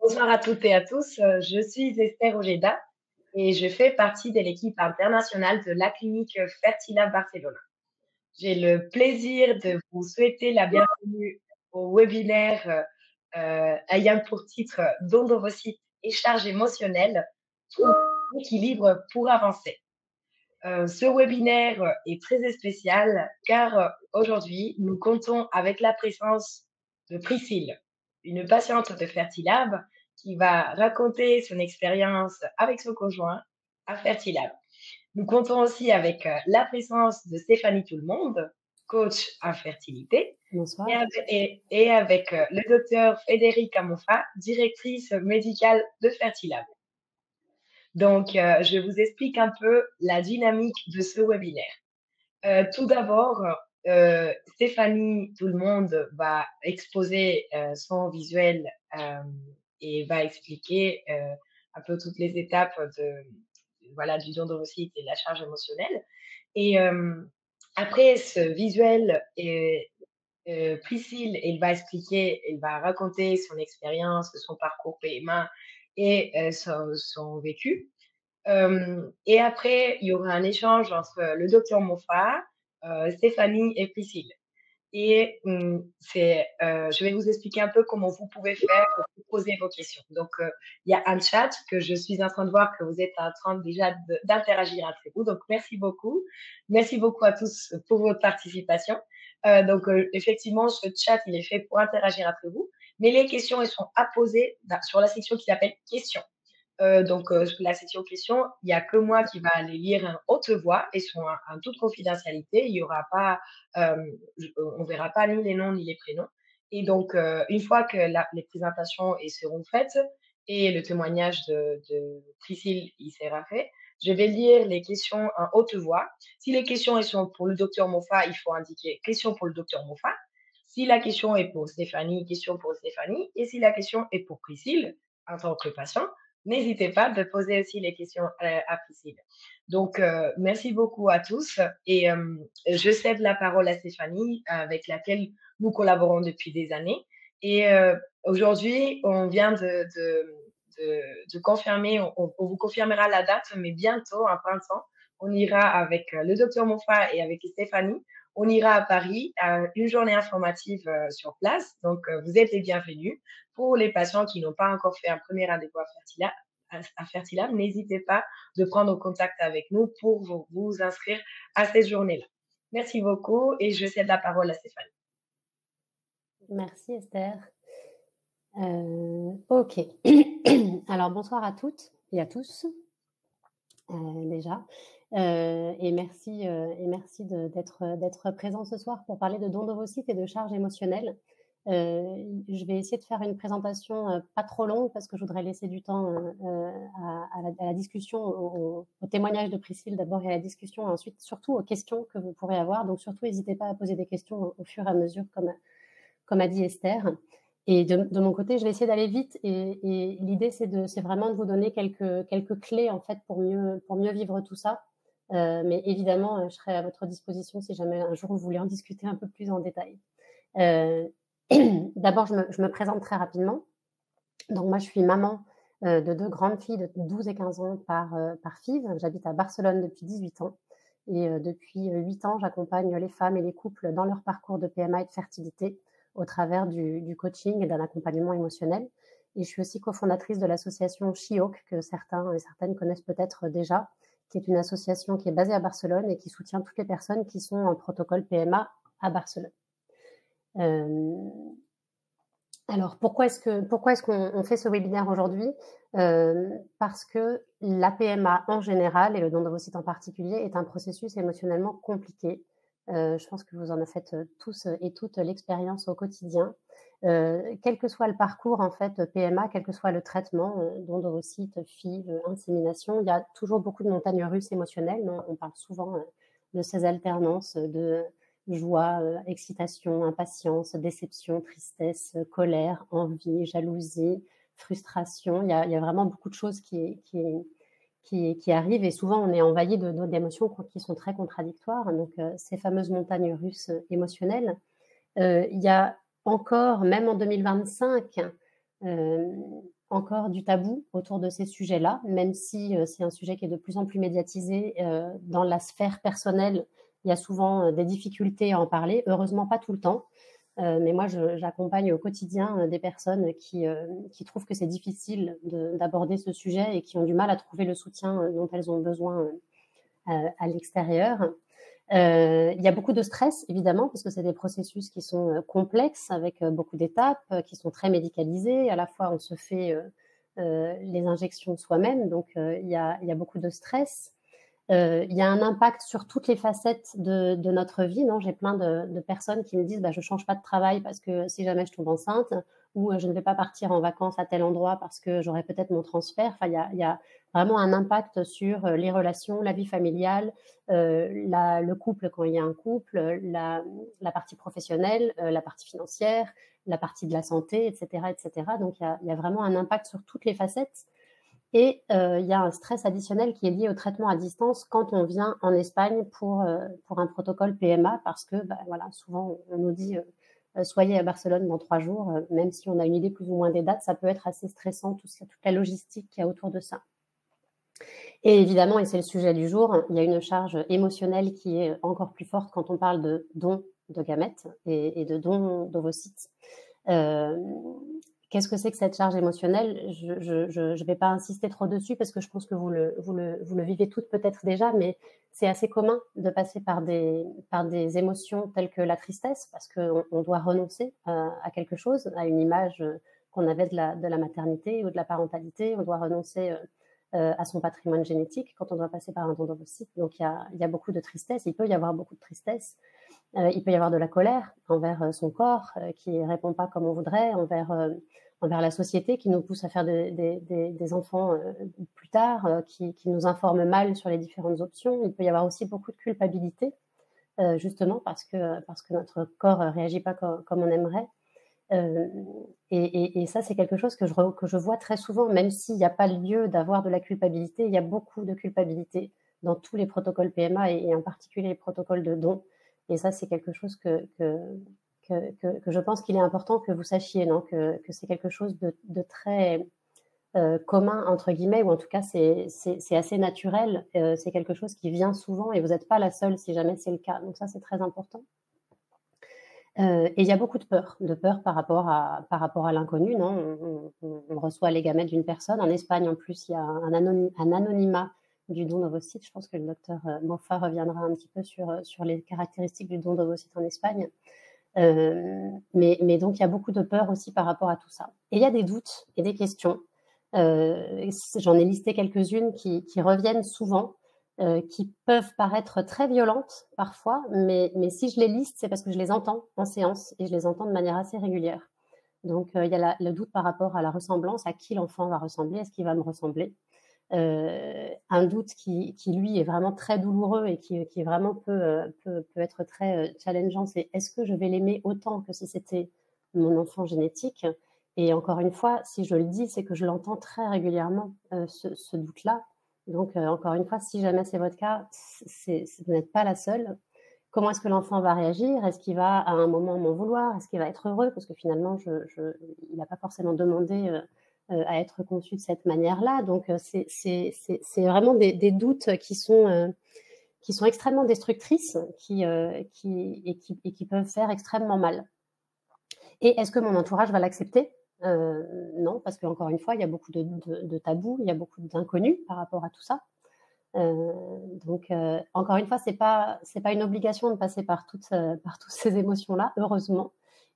Bonsoir à toutes et à tous. Je suis Esther Ojeda et je fais partie de l'équipe internationale de la clinique Fertila Barcelona. J'ai le plaisir de vous souhaiter la bienvenue au webinaire ayant pour titre Don d'ovocytes et charge émotionnelle, trouver l'équilibre pour avancer. Ce webinaire est très spécial car aujourd'hui, nous comptons avec la présence de Priscille, une patiente de Fertilab qui va raconter son expérience avec son conjoint à Fertilab. Nous comptons aussi avec la présence de Stéphanie Tout-le-Monde, coach en fertilité, Bonsoir. et avec le docteur Frédéric Amoffa, directrice médicale de Fertilab. Donc, je vous explique un peu la dynamique de ce webinaire. Tout d'abord, Stéphanie Tout-le-Monde va exposer son visuel et va expliquer un peu toutes les étapes voilà, du don d'ovocytes et de la charge émotionnelle. Et après ce visuel, Priscille, elle va expliquer, elle va raconter son expérience, son parcours PMA et son vécu. Et après, il y aura un échange entre le docteur Moffat, Stéphanie et Priscille. Et je vais vous expliquer un peu comment vous pouvez faire pour poser vos questions. Donc, il y a un chat que je suis en train de voir que vous êtes en train déjà d'interagir entre vous. Donc, merci beaucoup. Merci beaucoup à tous pour votre participation. Donc, effectivement, ce chat, il est fait pour interagir entre vous. Mais les questions, elles sont à poser sur la section qui s'appelle questions. Donc, la section questions, il n'y a que moi qui va les lire en haute voix et sont en toute confidentialité. Il y aura pas, on verra pas ni les noms ni les prénoms. Et donc, une fois que les présentations seront faites et le témoignage de Priscille il sera fait, je vais lire les questions en haute voix. Si les questions elles sont pour le docteur Moffat, il faut indiquer question pour le docteur Moffat. Si la question est pour Stéphanie, question pour Stéphanie. Et si la question est pour Priscille, en tant que patient, n'hésitez pas de poser aussi les questions à Priscille. Donc, merci beaucoup à tous et je cède la parole à Stéphanie avec laquelle nous collaborons depuis des années. Et aujourd'hui, on vient de confirmer, on vous confirmera la date, mais bientôt, en printemps, on ira avec le docteur Moffat et avec Stéphanie, on ira à Paris à une journée informative sur place. Donc, vous êtes les bienvenus. Pour les patients qui n'ont pas encore fait un premier rendez-vous à Fertilab, n'hésitez pas de prendre contact avec nous pour vous inscrire à cette journée-là. Merci beaucoup et je cède la parole à Stéphanie. Merci Esther. Ok. Alors bonsoir à toutes et à tous déjà. Et merci d'être présent ce soir pour parler de don d'ovocytes et de charge émotionnelle. Je vais essayer de faire une présentation pas trop longue parce que je voudrais laisser du temps à la discussion, au témoignage de Priscille d'abord et à la discussion, et ensuite surtout aux questions que vous pourrez avoir. Donc surtout, n'hésitez pas à poser des questions au fur et à mesure, comme a dit Esther. Et de mon côté, je vais essayer d'aller vite et l'idée, c'est vraiment de vous donner quelques clés en fait pour mieux vivre tout ça. Mais évidemment, je serai à votre disposition si jamais un jour vous voulez en discuter un peu plus en détail. D'abord, je me présente très rapidement. Donc moi, je suis maman de 2 grandes filles de 12 et 15 ans par fille. J'habite à Barcelone depuis 18 ans. Et depuis 8 ans, j'accompagne les femmes et les couples dans leur parcours de PMA et de fertilité au travers du coaching et d'un accompagnement émotionnel. Et je suis aussi cofondatrice de l'association She-Hawk, que certains et certaines connaissent peut-être déjà, qui est une association qui est basée à Barcelone et qui soutient toutes les personnes qui sont en protocole PMA à Barcelone. Alors, pourquoi est-ce qu'on fait ce webinaire aujourd'hui ? Parce que la PMA en général, et le don d'ovocytes en particulier, est un processus émotionnellement compliqué. Je pense que vous en faites tous et toutes l'expérience au quotidien. Quel que soit le parcours, en fait, PMA, quel que soit le traitement, don d'ovocytes, FIV, insémination, il y a toujours beaucoup de montagnes russes émotionnelles. On parle souvent de ces alternances de joie, excitation, impatience, déception, tristesse, colère, envie, jalousie, frustration. Il y a vraiment beaucoup de choses qui arrivent et souvent on est envahi d'émotions qui sont très contradictoires. Donc ces fameuses montagnes russes émotionnelles. Il y a encore, même en 2025, encore du tabou autour de ces sujets-là, même si c'est un sujet qui est de plus en plus médiatisé. Dans la sphère personnelle, il y a souvent des difficultés à en parler, heureusement pas tout le temps. Mais moi, j'accompagne au quotidien des personnes qui trouvent que c'est difficile d'aborder ce sujet et qui ont du mal à trouver le soutien dont elles ont besoin à l'extérieur. Il y a beaucoup de stress, évidemment, parce que c'est des processus qui sont complexes, avec beaucoup d'étapes, qui sont très médicalisées. À la fois, on se fait les injections soi-même, donc il y a beaucoup de stress. Il y a un impact sur toutes les facettes de notre vie, non? J'ai plein de personnes qui me disent: «Bah, je change pas de travail parce que si jamais je tombe enceinte» ou «Je ne vais pas partir en vacances à tel endroit parce que j'aurai peut-être mon transfert». Enfin, il y a vraiment un impact sur les relations, la vie familiale, le couple quand il y a un couple, la partie professionnelle, la partie financière, la partie de la santé, et cetera, et cetera. Donc il y a vraiment un impact sur toutes les facettes. Et il y a un stress additionnel qui est lié au traitement à distance quand on vient en Espagne pour un protocole PMA parce que, bah, voilà, souvent on nous dit soyez à Barcelone dans 3 jours, même si on a une idée plus ou moins des dates, ça peut être assez stressant, toute la logistique qu'il y a autour de ça. Et évidemment, et c'est le sujet du jour, il y a une charge émotionnelle qui est encore plus forte quand on parle de dons de gamètes et de dons d'ovocytes. Qu'est-ce que c'est que cette charge émotionnelle? Je vais pas insister trop dessus parce que je pense que vous le vivez toutes peut-être déjà, mais c'est assez commun de passer par des émotions telles que la tristesse, parce qu'on doit renoncer à quelque chose, à une image qu'on avait de la maternité ou de la parentalité. On doit renoncer à son patrimoine génétique quand on doit passer par un don d'ovocytes. Donc il y a beaucoup de tristesse, il peut y avoir beaucoup de tristesse. Il peut y avoir de la colère envers son corps qui ne répond pas comme on voudrait, envers la société qui nous pousse à faire des enfants plus tard, qui nous informe mal sur les différentes options. Il peut y avoir aussi beaucoup de culpabilité, justement parce que notre corps ne réagit pas comme on aimerait. Et ça, c'est quelque chose que je vois très souvent, même s'il n'y a pas lieu d'avoir de la culpabilité. Il y a beaucoup de culpabilité dans tous les protocoles PMA et en particulier les protocoles de don. Et ça, c'est quelque chose que je pense qu'il est important que vous sachiez, non? Que c'est quelque chose de très commun, entre guillemets, ou en tout cas, c'est assez naturel. C'est quelque chose qui vient souvent et vous n'êtes pas la seule si jamais c'est le cas. Donc ça, c'est très important. Et il y a beaucoup de peur par rapport à l'inconnu, non? On reçoit les gamètes d'une personne. En Espagne, en plus, il y a un anonymat du don d'ovocytes. Je pense que le docteur Moffat reviendra un petit peu sur les caractéristiques du don d'ovocytes en Espagne. Mais donc, il y a beaucoup de peur aussi par rapport à tout ça. Et il y a des doutes et des questions. J'en ai listé quelques-unes qui reviennent souvent. Qui peuvent paraître très violentes parfois, mais si je les liste, c'est parce que je les entends en séance et je les entends de manière assez régulière. Donc, il y a le doute par rapport à la ressemblance, à qui l'enfant va ressembler, est-ce qu'il va me ressembler? Un doute qui lui est vraiment très douloureux et qui vraiment peut être très challengeant, c'est est-ce que je vais l'aimer autant que si c'était mon enfant génétique? Et encore une fois, si je le dis, c'est que je l'entends très régulièrement, ce doute-là. Donc, encore une fois, si jamais c'est votre cas, vous n'êtes pas la seule. Comment est-ce que l'enfant va réagir? Est-ce qu'il va à un moment m'en vouloir? Est-ce qu'il va être heureux? Parce que finalement, il n'a pas forcément demandé à être conçu de cette manière-là. Donc, c'est vraiment des doutes qui sont extrêmement destructrices et qui peuvent faire extrêmement mal. Et est-ce que mon entourage va l'accepter? Non, parce qu'encore une fois, il y a beaucoup de tabous, il y a beaucoup d'inconnus par rapport à tout ça. Donc, encore une fois, c'est pas une obligation de passer par toutes ces émotions-là, heureusement.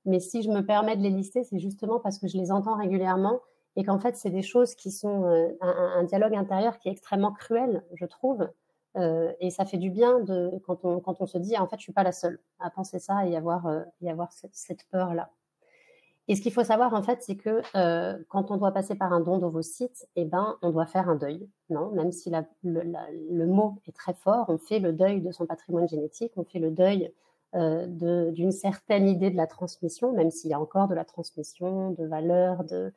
Mais si je me permets de les lister, c'est justement parce que je les entends régulièrement et qu'en fait, c'est des choses qui sont un dialogue intérieur qui est extrêmement cruel, je trouve. Et ça fait du bien quand on se dit: «En fait, je suis pas la seule à penser ça et avoir cette peur-là». Et ce qu'il faut savoir, en fait, c'est que quand on doit passer par un don d'ovocytes, eh ben, on doit faire un deuil, non? Même si le mot est très fort, on fait le deuil de son patrimoine génétique, on fait le deuil d'une certaine idée de la transmission, même s'il y a encore de la transmission, de valeurs, de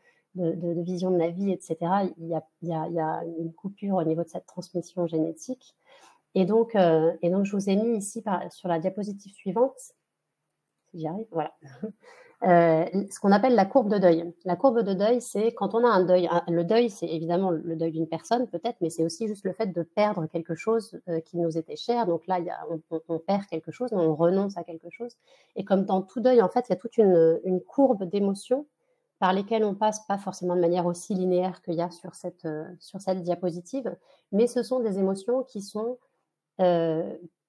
vision de la vie, etc. Il y a une coupure au niveau de cette transmission génétique. Et donc, je vous ai mis ici sur la diapositive suivante, si j'y arrive, voilà. Ce qu'on appelle la courbe de deuil. La courbe de deuil, c'est quand on a un deuil. Le deuil, c'est évidemment le deuil d'une personne, peut-être, mais c'est aussi juste le fait de perdre quelque chose qui nous était cher. Donc là, on perd quelque chose, on renonce à quelque chose. Et comme dans tout deuil, en fait, il y a toute une courbe d'émotions par lesquelles on passe, pas forcément de manière aussi linéaire qu'il y a sur cette diapositive, mais ce sont des émotions qui sont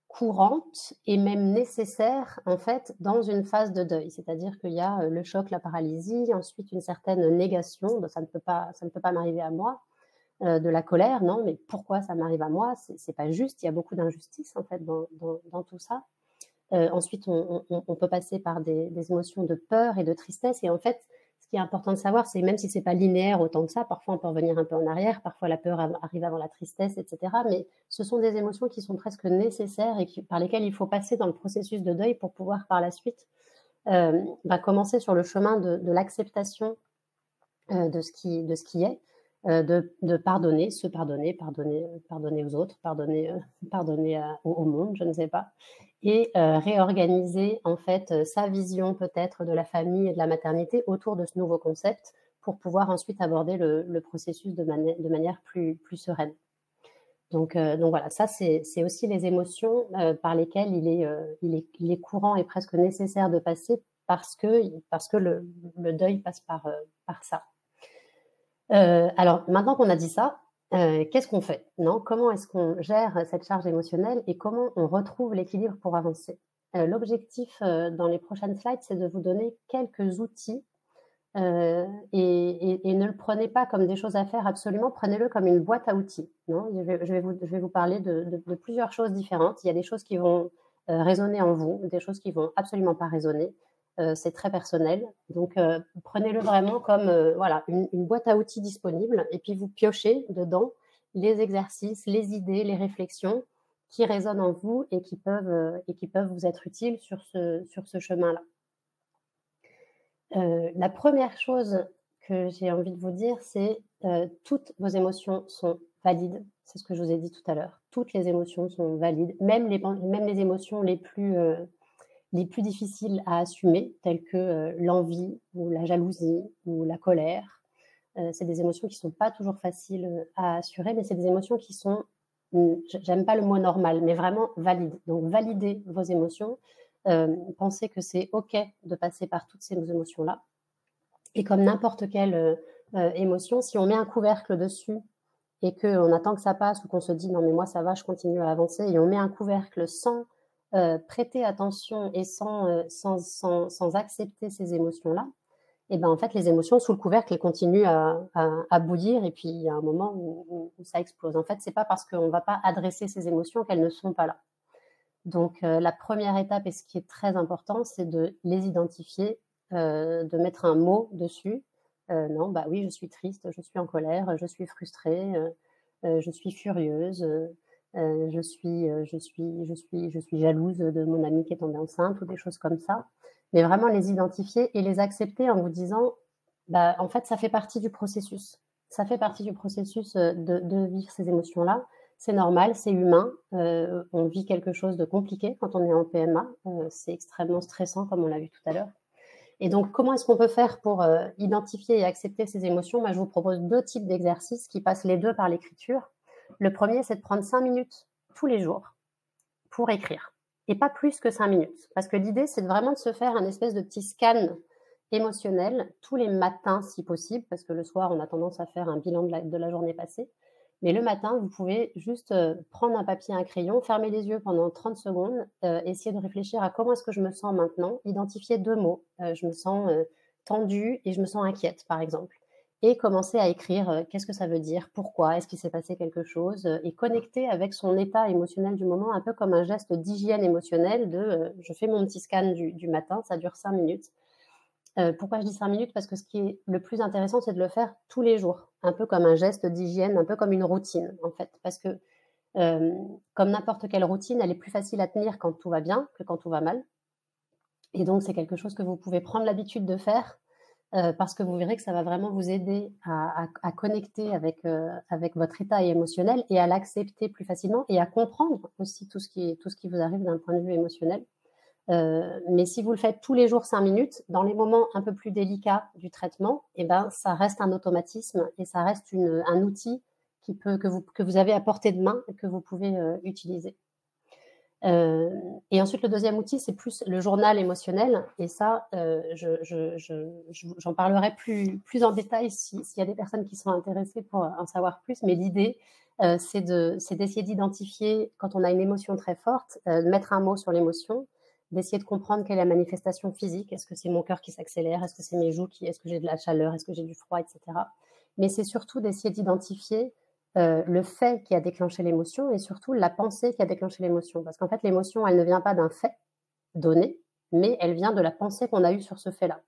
courantes et même nécessaires en fait dans une phase de deuil. C'est-à-dire qu'il y a le choc, la paralysie, ensuite une certaine négation, ça ne peut pas m'arriver à moi, de la colère, non, mais pourquoi ça m'arrive à moi? C'est pas juste, il y a beaucoup d'injustice en fait dans tout ça. Ensuite, on peut passer par des émotions de peur et de tristesse. Et en fait, ce qui est important de savoir, c'est même si c'est pas linéaire autant que ça, parfois on peut revenir un peu en arrière, parfois la peur arrive avant la tristesse, etc. Mais ce sont des émotions qui sont presque nécessaires et par lesquelles il faut passer dans le processus de deuil pour pouvoir par la suite commencer sur le chemin de l'acceptation de ce qui est, de pardonner, se pardonner, pardonner aux autres, pardonner au monde, je ne sais pas, et réorganiser en fait sa vision peut-être de la famille et de la maternité autour de ce nouveau concept pour pouvoir ensuite aborder le processus de manière plus sereine. Donc voilà, ça c'est aussi les émotions par lesquelles il est courant et presque nécessaire de passer parce que le deuil passe par ça. Alors maintenant qu'on a dit ça, qu'est-ce qu'on fait, non? Comment est-ce qu'on gère cette charge émotionnelle et comment on retrouve l'équilibre pour avancer? L'objectif, dans les prochaines slides, c'est de vous donner quelques outils, et ne le prenez pas comme des choses à faire absolument, prenez-le comme une boîte à outils, non? Je vais vous parler de plusieurs choses différentes. Il y a des choses qui vont, résonner en vous, des choses qui vont absolument pas résonner. C'est très personnel. Donc, prenez-le vraiment comme voilà, une boîte à outils disponible et puis vous piochez dedans les exercices, les idées, les réflexions qui résonnent en vous et qui peuvent vous être utiles sur ce chemin-là. La première chose que j'ai envie de vous dire, c'est toutes vos émotions sont valides. C'est ce que je vous ai dit tout à l'heure. Toutes les émotions sont valides, même les émotions les plus difficiles à assumer, telles que l'envie ou la jalousie ou la colère. C'est des émotions qui ne sont pas toujours faciles à assurer, mais c'est des émotions qui sont, j'aime pas le mot normal, mais vraiment valides. Donc, validez vos émotions. Pensez que c'est OK de passer par toutes ces émotions-là. Et comme n'importe quelle émotion, si on met un couvercle dessus et qu'on attend que ça passe ou qu'on se dit « non mais moi ça va, je continue à avancer » et on met un couvercle sans prêter attention et sans accepter ces émotions-là, et ben en fait les émotions sous le couvercle elles continuent à bouillir et puis il y a un moment où ça explose. En fait, c'est pas parce qu'on ne va pas adresser ces émotions qu'elles ne sont pas là. Donc la première étape et ce qui est très important, c'est de les identifier, de mettre un mot dessus. Non, bah oui, je suis triste, je suis en colère, je suis frustrée, je suis furieuse, je suis jalouse de mon amie qui est tombée enceinte ou des choses comme ça. Mais vraiment les identifier et les accepter en vous disant, bah, en fait, ça fait partie du processus. Ça fait partie du processus de vivre ces émotions-là. C'est normal, c'est humain. On vit quelque chose de compliqué quand on est en PMA. C'est extrêmement stressant, comme on l'a vu tout à l'heure. Et donc, comment est-ce qu'on peut faire pour identifier et accepter ces émotions? Moi, je vous propose 2 types d'exercices qui passent les 2 par l'écriture. Le premier, c'est de prendre 5 minutes tous les jours pour écrire. Et pas plus que 5 minutes. Parce que l'idée, c'est vraiment de se faire un espèce de petit scan émotionnel tous les matins, si possible, parce que le soir, on a tendance à faire un bilan de la journée passée. Mais le matin, vous pouvez juste prendre un papier et un crayon, fermer les yeux pendant 30 secondes, essayer de réfléchir à comment est-ce que je me sens maintenant, identifier 2 mots. Je me sens tendue et je me sens inquiète, par exemple. Et commencer à écrire qu'est-ce que ça veut dire, pourquoi, est-ce qu'il s'est passé quelque chose, et connecter avec son état émotionnel du moment, un peu comme un geste d'hygiène émotionnelle de je fais mon petit scan du matin, ça dure 5 minutes. Pourquoi je dis 5 minutes? Parce que ce qui est le plus intéressant, c'est de le faire tous les jours, un peu comme un geste d'hygiène, un peu comme une routine, en fait. Parce que, comme n'importe quelle routine, elle est plus facile à tenir quand tout va bien que quand tout va mal. Et donc, c'est quelque chose que vous pouvez prendre l'habitude de faire, parce que vous verrez que ça va vraiment vous aider à connecter avec votre état émotionnel et à l'accepter plus facilement et à comprendre aussi tout ce qui vous arrive d'un point de vue émotionnel. Mais si vous le faites tous les jours 5 minutes, dans les moments un peu plus délicats du traitement, eh ben, ça reste un automatisme et ça reste un outil que vous avez à portée de main et que vous pouvez utiliser. Et ensuite, le deuxième outil, c'est plus le journal émotionnel. Et ça, j'en parlerai plus en détail s'il y a des personnes qui sont intéressées pour en savoir plus. Mais l'idée, c'est d'essayer d'identifier, quand on a une émotion très forte, mettre un mot sur l'émotion, d'essayer de comprendre quelle est la manifestation physique. Est-ce que c'est mon cœur qui s'accélère? Est-ce que c'est mes joues est-ce que j'ai de la chaleur? Est-ce que j'ai du froid, etc. Mais c'est surtout d'essayer d'identifier le fait qui a déclenché l'émotion et surtout la pensée qui a déclenché l'émotion. Parce qu'en fait, l'émotion, elle ne vient pas d'un fait donné, mais elle vient de la pensée qu'on a eue sur ce fait-là.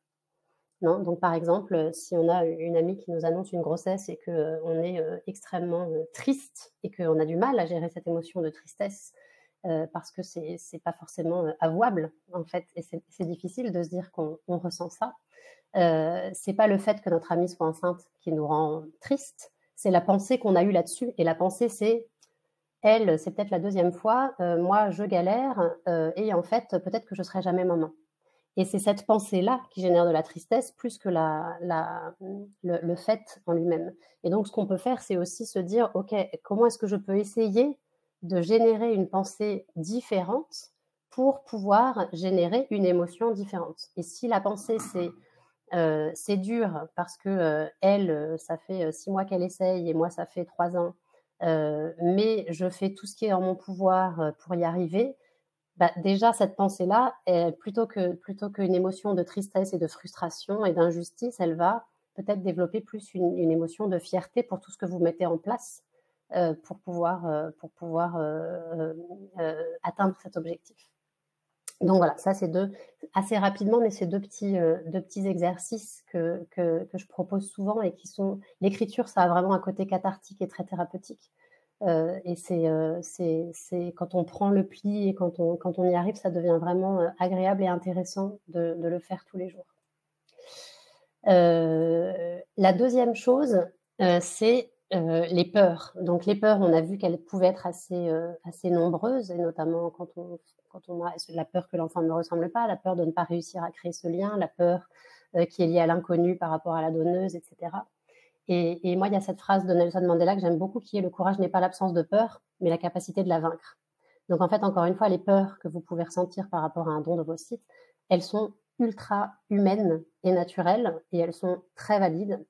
Non, donc, par exemple, si on a une amie qui nous annonce une grossesse et qu'on est extrêmement triste et qu'on a du mal à gérer cette émotion de tristesse parce que c'est pas forcément avouable, en fait, et c'est difficile de se dire qu'on ressent ça. C'est pas le fait que notre amie soit enceinte qui nous rend triste, c'est la pensée qu'on a eue là-dessus. Et la pensée, c'est elle, c'est peut-être la deuxième fois, moi, je galère et en fait, peut-être que je serai jamais maman. Et c'est cette pensée-là qui génère de la tristesse plus que le fait en lui-même. Et donc, ce qu'on peut faire, c'est aussi se dire, OK, comment est-ce que je peux essayer de générer une pensée différente pour pouvoir générer une émotion différente. Et si la pensée, c'est dur parce que elle, ça fait 6 mois qu'elle essaye et moi, ça fait 3 ans, mais je fais tout ce qui est en mon pouvoir pour y arriver. Bah, déjà, cette pensée-là, plutôt qu'une émotion de tristesse et de frustration et d'injustice, elle va peut-être développer plus une émotion de fierté pour tout ce que vous mettez en place pour pouvoir atteindre cet objectif. Donc voilà, ça c'est assez rapidement, mais c'est deux petits exercices que je propose souvent et qui sont, l'écriture, ça a vraiment un côté cathartique et très thérapeutique. Et c'est quand on prend le pli et quand on y arrive, ça devient vraiment agréable et intéressant de le faire tous les jours. La deuxième chose, c'est les peurs. Donc les peurs, on a vu qu'elles pouvaient être assez nombreuses, et notamment quand on a la peur que l'enfant ne ressemble pas, la peur de ne pas réussir à créer ce lien, la peur qui est liée à l'inconnu par rapport à la donneuse, etc. Et moi, il y a cette phrase de Nelson Mandela que j'aime beaucoup qui est: le courage n'est pas l'absence de peur, mais la capacité de la vaincre. Donc en fait, encore une fois, les peurs que vous pouvez ressentir par rapport à un don d'ovocytes, elles sont ultra humaines et naturelles et elles sont très valides.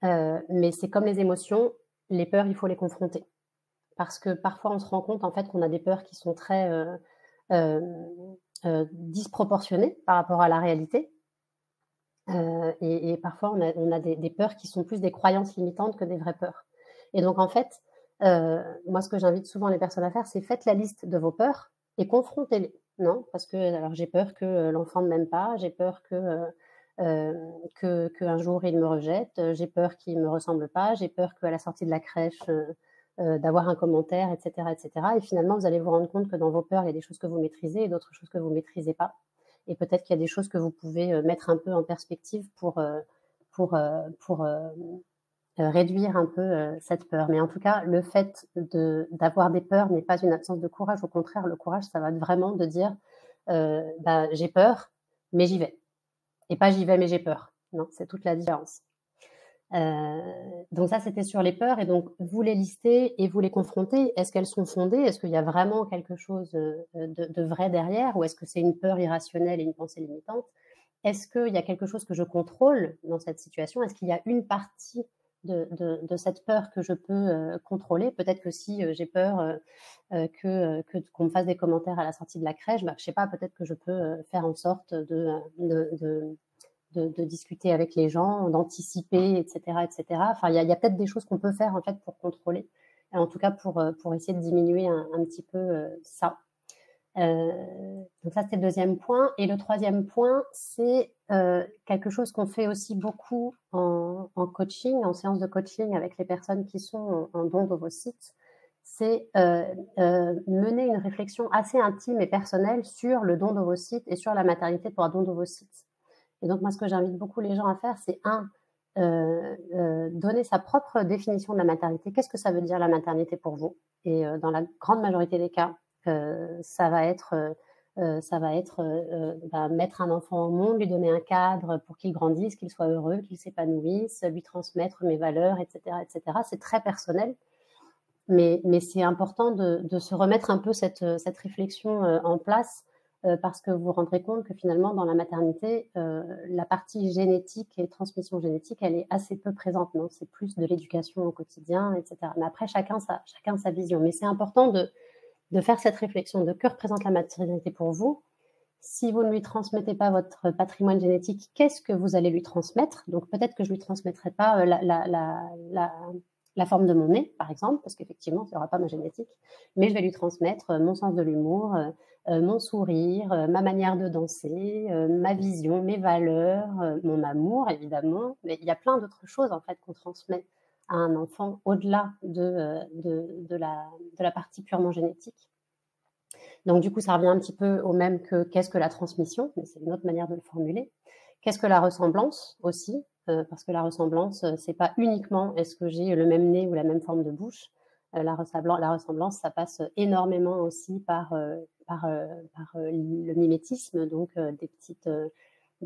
Mais c'est comme les émotions, les peurs, il faut les confronter. Parce que parfois, on se rend compte en fait qu'on a des peurs qui sont très disproportionnées par rapport à la réalité. Et parfois, on a des peurs qui sont plus des croyances limitantes que des vraies peurs. Et donc, en fait, moi, ce que j'invite souvent les personnes à faire, c'est faites la liste de vos peurs et confrontez-les. Non, parce que alors j'ai peur que l'enfant ne m'aime pas, j'ai peur qu'un jour il me rejette, j'ai peur qu'il ne me ressemble pas, j'ai peur qu'à la sortie de la crèche, d'avoir un commentaire, etc., etc. Et finalement, vous allez vous rendre compte que dans vos peurs, il y a des choses que vous maîtrisez et d'autres choses que vous ne maîtrisez pas. Et peut-être qu'il y a des choses que vous pouvez mettre un peu en perspective pour réduire un peu cette peur. Mais en tout cas, le fait d'avoir des peurs n'est pas une absence de courage. Au contraire, le courage, ça va être vraiment de dire j'ai peur, mais j'y vais. Et pas j'y vais, mais j'ai peur. Non, c'est toute la différence. Donc ça, c'était sur les peurs. Et donc, vous les listez et vous les confrontez. Est-ce qu'elles sont fondées? Est-ce qu'il y a vraiment quelque chose de vrai derrière? Ou est-ce que c'est une peur irrationnelle et une pensée limitante? Est-ce qu'il y a quelque chose que je contrôle dans cette situation? Est-ce qu'il y a une partie de cette peur que je peux contrôler? Peut-être que si j'ai peur qu'on me fasse des commentaires à la sortie de la crèche, je sais pas, peut-être que je peux faire en sorte de discuter avec les gens, d'anticiper, etc., etc. Enfin, il y a peut-être des choses qu'on peut faire en fait pour contrôler, et en tout cas pour essayer de diminuer un petit peu ça. Donc ça, c'était le deuxième point. Et le troisième point, c'est quelque chose qu'on fait aussi beaucoup en coaching, en séance de coaching avec les personnes qui sont en don d'ovocytes, c'est mener une réflexion assez intime et personnelle sur le don d'ovocytes et sur la maternité pour un don d'ovocytes. Et donc, moi, ce que j'invite beaucoup les gens à faire, c'est donner sa propre définition de la maternité. Qu'est-ce que ça veut dire la maternité pour vous? Et dans la grande majorité des cas, ça va être Ça va être, mettre un enfant au monde, lui donner un cadre pour qu'il grandisse, qu'il soit heureux, qu'il s'épanouisse, lui transmettre mes valeurs et cetera et cetera. C'est très personnel, mais c'est important de se remettre un peu cette réflexion, en place, parce que vous vous rendrez compte que finalement dans la maternité, la partie génétique et transmission génétique, elle est assez peu présente, non? C'est plus de l'éducation au quotidien et cetera. Mais après chacun sa vision. Mais c'est important de faire cette réflexion de que représente la maternité pour vous. Si vous ne lui transmettez pas votre patrimoine génétique, qu'est-ce que vous allez lui transmettre? Donc peut-être que je lui transmettrai pas la forme de mon nez, par exemple, parce qu'effectivement, il n'y aura pas ma génétique, mais je vais lui transmettre mon sens de l'humour, mon sourire, ma manière de danser, ma vision, mes valeurs, mon amour, évidemment. Mais il y a plein d'autres choses, en fait, qu'on transmet à un enfant au-delà de la partie purement génétique. Donc, du coup, ça revient un petit peu au même que qu'est-ce que la transmission, mais c'est une autre manière de le formuler. Qu'est-ce que la ressemblance aussi, parce que la ressemblance, c'est pas uniquement est-ce que j'ai le même nez ou la même forme de bouche. La ressemblance, ça passe énormément aussi par le mimétisme, donc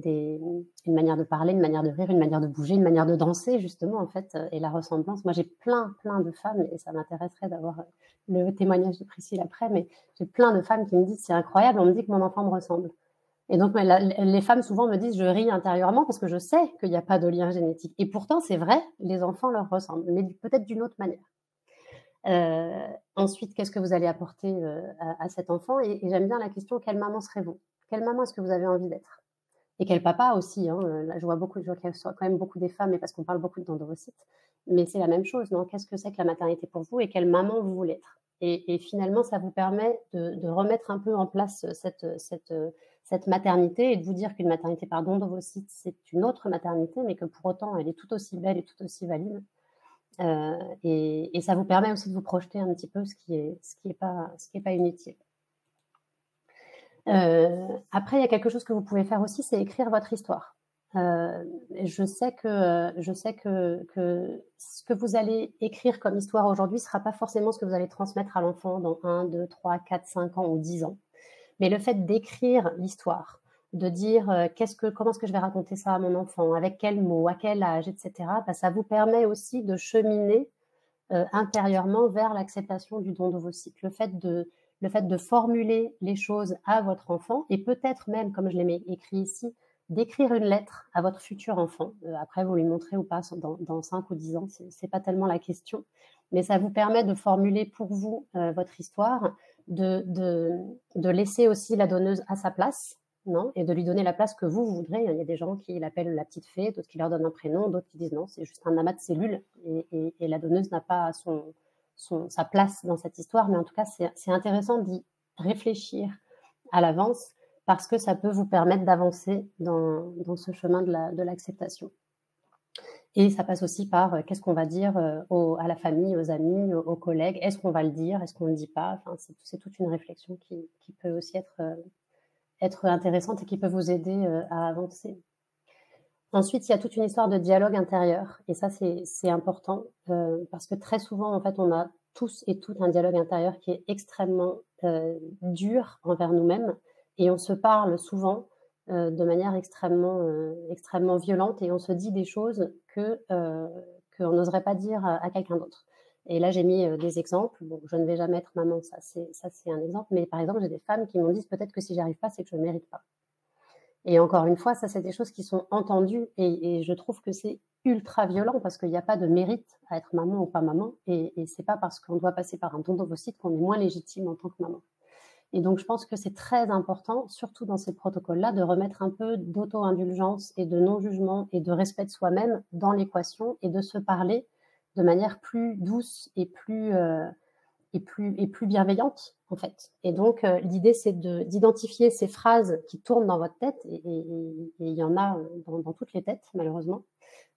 une manière de parler, une manière de rire, une manière de bouger, une manière de danser, justement, en fait, et la ressemblance. Moi, j'ai plein de femmes, et ça m'intéresserait d'avoir le témoignage de Priscille après, mais j'ai plein de femmes qui me disent, c'est incroyable, on me dit que mon enfant me ressemble. Et donc, les femmes souvent me disent, je ris intérieurement parce que je sais qu'il n'y a pas de lien génétique. Et pourtant, c'est vrai, les enfants leur ressemblent, mais peut-être d'une autre manière. Ensuite, qu'est-ce que vous allez apporter à cet enfant? Et j'aime bien la question, quelle maman serez-vous? Quelle maman est-ce que vous avez envie d'être? Et quel papa aussi, hein. Là, je vois qu'il y a quand même beaucoup des femmes, et parce qu'on parle beaucoup de dendrocytes, mais c'est la même chose, non? Qu'est-ce que c'est que la maternité pour vous et quelle maman vous voulez être? Et finalement, ça vous permet de remettre un peu en place cette maternité, et de vous dire qu'une maternité par dendrocytes, c'est une autre maternité, mais que pour autant, elle est tout aussi belle et tout aussi valide. Et ça vous permet aussi de vous projeter un petit peu, ce qui est pas inutile. Après, il y a quelque chose que vous pouvez faire aussi, c'est écrire votre histoire. Je sais que ce que vous allez écrire comme histoire aujourd'hui ne sera pas forcément ce que vous allez transmettre à l'enfant dans 1, 2, 3, 4, 5 ans ou 10 ans. Mais le fait d'écrire l'histoire, de dire comment est-ce que je vais raconter ça à mon enfant, avec quels mots, à quel âge, etc., ça vous permet aussi de cheminer intérieurement vers l'acceptation du don d'ovocytes. Le fait de formuler les choses à votre enfant, et peut-être même, comme je l'ai écrit ici, d'écrire une lettre à votre futur enfant. Après, vous lui montrez ou pas dans 5 ou 10 ans, c'est pas tellement la question. Mais ça vous permet de formuler pour vous votre histoire, de laisser aussi la donneuse à sa place, non, et de lui donner la place que vous voudrez. Il y a des gens qui l'appellent la petite fée, d'autres qui leur donnent un prénom, d'autres qui disent non, c'est juste un amas de cellules, et la donneuse n'a pas sa place dans cette histoire. Mais en tout cas, c'est intéressant d'y réfléchir à l'avance, parce que ça peut vous permettre d'avancer dans ce chemin de l'acceptation. Et ça passe aussi par qu'est-ce qu'on va dire à la famille, aux amis, aux collègues. Est-ce qu'on va le dire? Est-ce qu'on ne le dit pas? Enfin, c'est toute une réflexion qui peut aussi être intéressante et qui peut vous aider à avancer. Ensuite, il y a toute une histoire de dialogue intérieur. Et ça, c'est important parce que très souvent, en fait, on a tous et toutes un dialogue intérieur qui est extrêmement dur envers nous-mêmes. Et on se parle souvent de manière extrêmement violente, et on se dit des choses qu'on n'oserait pas dire à quelqu'un d'autre. Et là, j'ai mis des exemples. Bon, je ne vais jamais être maman, ça c'est un exemple. Mais par exemple, j'ai des femmes qui m'ont dit peut-être que si j'y arrive pas, c'est que je ne mérite pas. Et encore une fois, ça, c'est des choses qui sont entendues, et je trouve que c'est ultra violent, parce qu'il n'y a pas de mérite à être maman ou pas maman, et c'est pas parce qu'on doit passer par un don d'ovocytes qu'on est moins légitime en tant que maman. Et donc, je pense que c'est très important, surtout dans ces protocoles-là, de remettre un peu d'auto-indulgence et de non-jugement et de respect de soi-même dans l'équation, et de se parler de manière plus douce et plus bienveillante, en fait. Et donc, l'idée, c'est d'identifier ces phrases qui tournent dans votre tête, et il y en a dans toutes les têtes, malheureusement.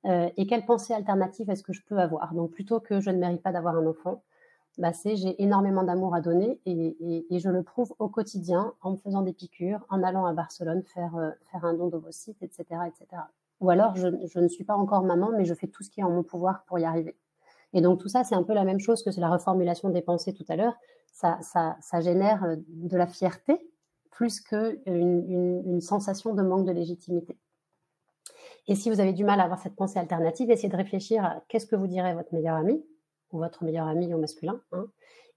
Et quelle pensée alternative est-ce que je peux avoir? Donc, plutôt que je ne mérite pas d'avoir un enfant, c'est j'ai énormément d'amour à donner, et je le prouve au quotidien en me faisant des piqûres, en allant à Barcelone faire un don d'ovocytes, etc., etc. Ou alors, je ne suis pas encore maman, mais je fais tout ce qui est en mon pouvoir pour y arriver. Et donc, tout ça, c'est un peu la même chose que la reformulation des pensées tout à l'heure. Ça génère de la fierté, plus qu'une sensation de manque de légitimité. Et si vous avez du mal à avoir cette pensée alternative, essayez de réfléchir à qu'est-ce que vous dirait votre meilleur ami, ou votre meilleur ami au masculin, hein,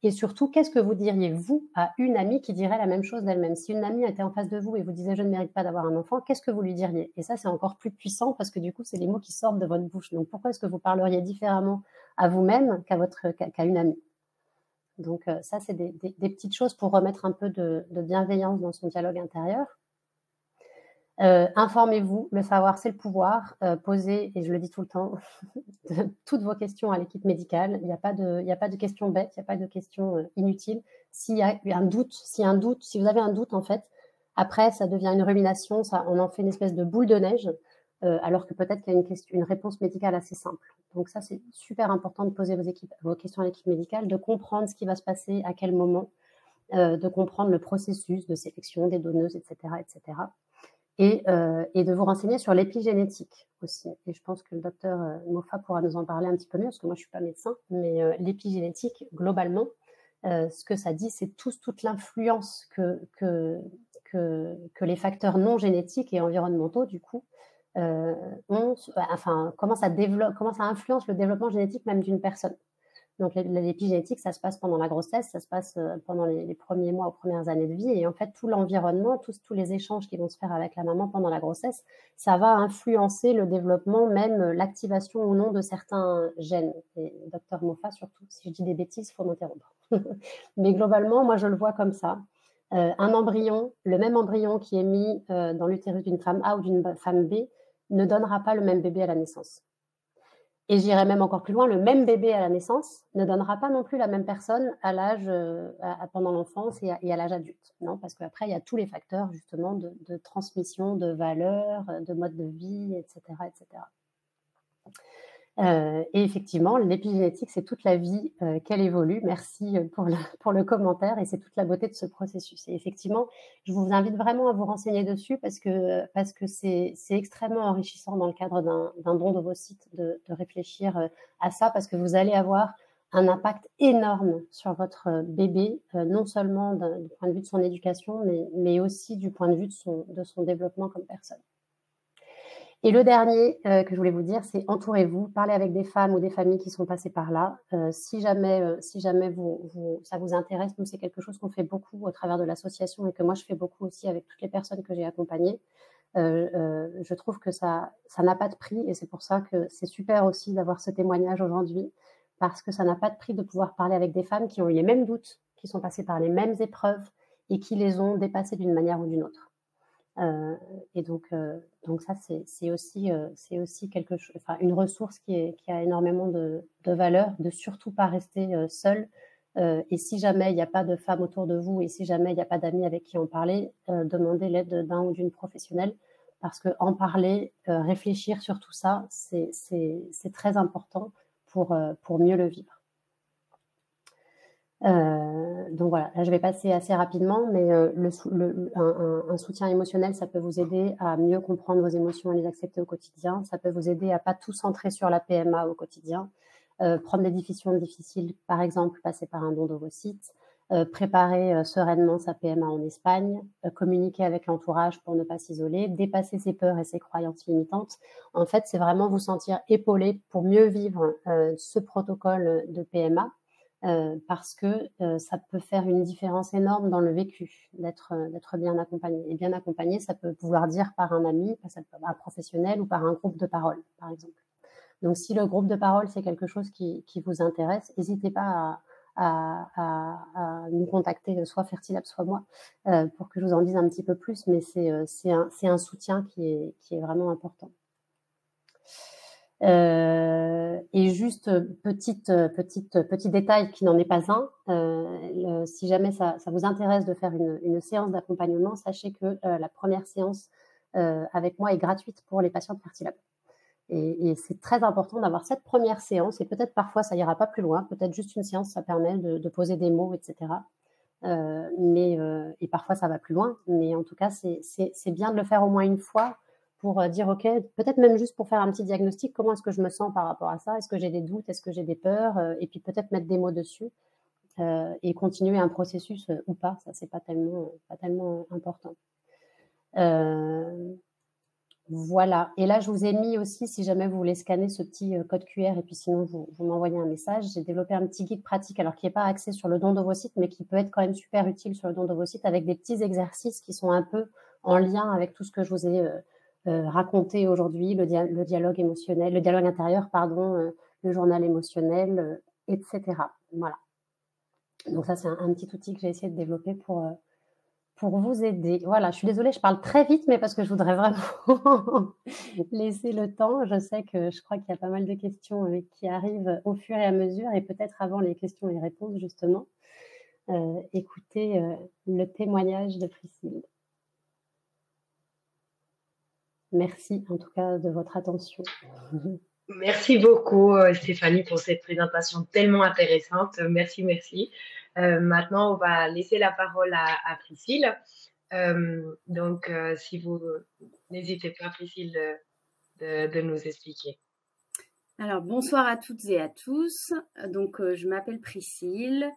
et surtout, qu'est-ce que vous diriez, vous, à une amie qui dirait la même chose d'elle-même? Si une amie était en face de vous et vous disait « je ne mérite pas d'avoir un enfant », qu'est-ce que vous lui diriez? Et ça, c'est encore plus puissant parce que du coup, c'est les mots qui sortent de votre bouche. Donc, pourquoi est-ce que vous parleriez différemment à vous-même qu'à une amie? Donc, ça, c'est des petites choses pour remettre un peu de bienveillance dans son dialogue intérieur. Informez-vous, le savoir, c'est le pouvoir. Posez, et je le dis tout le temps, toutes vos questions à l'équipe médicale. Il n'y a pas de questions bêtes, il n'y a pas de questions inutiles. S'il y a un doute, si vous avez un doute, en fait, après, ça devient une rumination, on en fait une espèce de boule de neige, alors que peut-être qu'il y a une réponse médicale assez simple. Donc ça, c'est super important de poser vos questions à l'équipe médicale, de comprendre ce qui va se passer, à quel moment, de comprendre le processus de sélection des donneuses, etc., etc. Et de vous renseigner sur l'épigénétique aussi. Et je pense que le docteur Moffat pourra nous en parler un petit peu mieux, parce que moi, je ne suis pas médecin, mais l'épigénétique, globalement, ce que ça dit, c'est toute l'influence que les facteurs non génétiques et environnementaux, du coup, comment ça influence le développement génétique même d'une personne. Donc, l'épigénétique, ça se passe pendant la grossesse, ça se passe pendant les premiers mois aux premières années de vie. Et en fait, tout l'environnement, tous les échanges qui vont se faire avec la maman pendant la grossesse, ça va influencer le développement, même l'activation ou non de certains gènes. Et docteur Moffat, surtout, si je dis des bêtises, il faut m'interrompre. Mais globalement, moi, je le vois comme ça. Un embryon, le même embryon qui est mis dans l'utérus d'une femme A ou d'une femme B, ne donnera pas le même bébé à la naissance. Et j'irai même encore plus loin, le même bébé à la naissance ne donnera pas non plus la même personne à l'âge, pendant l'enfance et à l'âge adulte. Non, parce qu'après, il y a tous les facteurs justement de transmission, de valeurs, de mode de vie, etc., etc. Et effectivement, l'épigénétique, c'est toute la vie qu'elle évolue. Merci pour le commentaire, et c'est toute la beauté de ce processus. Et effectivement, je vous invite vraiment à vous renseigner dessus parce que c'est extrêmement enrichissant dans le cadre d'un don d'ovocytes de réfléchir à ça, parce que vous allez avoir un impact énorme sur votre bébé, non seulement du point de vue de son éducation, mais aussi du point de vue de son développement comme personne. Et le dernier que je voulais vous dire, c'est entourez-vous, parlez avec des femmes ou des familles qui sont passées par là. Si jamais ça vous intéresse, nous, c'est quelque chose qu'on fait beaucoup au travers de l'association et que moi, je fais beaucoup aussi avec toutes les personnes que j'ai accompagnées. Je trouve que ça n'a pas de prix, et c'est pour ça que c'est super aussi d'avoir ce témoignage aujourd'hui, parce que ça n'a pas de prix de pouvoir parler avec des femmes qui ont eu les mêmes doutes, qui sont passées par les mêmes épreuves et qui les ont dépassées d'une manière ou d'une autre. Et donc ça, c'est aussi quelque chose, enfin, une ressource qui a énormément de valeur, de surtout pas rester seul. Et si jamais il n'y a pas de femmes autour de vous, et si jamais il n'y a pas d'amis avec qui en parler, demandez l'aide d'un ou d'une professionnelle, parce que en parler, réfléchir sur tout ça, c'est très important pour mieux le vivre. Donc voilà, là je vais passer assez rapidement, mais un soutien émotionnel, ça peut vous aider à mieux comprendre vos émotions et les accepter au quotidien. Ça peut vous aider à pas tout centrer sur la PMA au quotidien. Prendre des décisions difficiles, par exemple, passer par un don d'ovocytes, préparer sereinement sa PMA en Espagne, communiquer avec l'entourage pour ne pas s'isoler, dépasser ses peurs et ses croyances limitantes. En fait, c'est vraiment vous sentir épaulé pour mieux vivre ce protocole de PMA. Parce que ça peut faire une différence énorme dans le vécu d'être bien accompagné. Et bien accompagné, ça peut vouloir dire par un ami, par un professionnel ou par un groupe de parole, par exemple. Donc, si le groupe de parole, c'est quelque chose qui vous intéresse, n'hésitez pas à nous contacter, soit Fertilab, soit moi, pour que je vous en dise un petit peu plus, mais c'est un soutien qui est vraiment important. Et juste petit détail qui n'en est pas un, si jamais ça vous intéresse de faire une séance d'accompagnement, sachez que la première séance avec moi est gratuite pour les patients de Fertilab. Et c'est très important d'avoir cette première séance, et peut-être parfois ça ira pas plus loin, peut-être juste une séance, ça permet de poser des mots, etc. Et parfois ça va plus loin, mais en tout cas c'est bien de le faire au moins une fois, pour dire, OK, peut-être même juste pour faire un petit diagnostic, comment est-ce que je me sens par rapport à ça? Est-ce que j'ai des doutes? Est-ce que j'ai des peurs? Et puis peut-être mettre des mots dessus. et continuer un processus ou pas, ça c'est pas tellement important. Voilà. Et là, je vous ai mis aussi, si jamais vous voulez scanner ce petit code QR et puis sinon vous m'envoyez un message, j'ai développé un petit guide pratique, alors qui n'est pas axé sur le don d'ovocytes, mais qui peut être quand même super utile sur le don d'ovocytes, avec des petits exercices qui sont un peu en lien avec tout ce que je vous ai raconté aujourd'hui, le dialogue émotionnel, le dialogue intérieur, pardon, le journal émotionnel, etc. Voilà. Donc ça, c'est un petit outil que j'ai essayé de développer pour vous aider. Voilà, je suis désolée, je parle très vite, mais parce que je voudrais vraiment laisser le temps. Je crois qu'il y a pas mal de questions qui arrivent au fur et à mesure, et peut-être avant les questions et réponses, justement. Écoutez le témoignage de Priscille. Merci en tout cas de votre attention. Merci beaucoup, Stéphanie, pour cette présentation tellement intéressante. Merci, merci. Maintenant, on va laisser la parole à Priscille. Donc, si vous n'hésitez pas, Priscille, de nous expliquer. Alors, bonsoir à toutes et à tous. Donc, je m'appelle Priscille.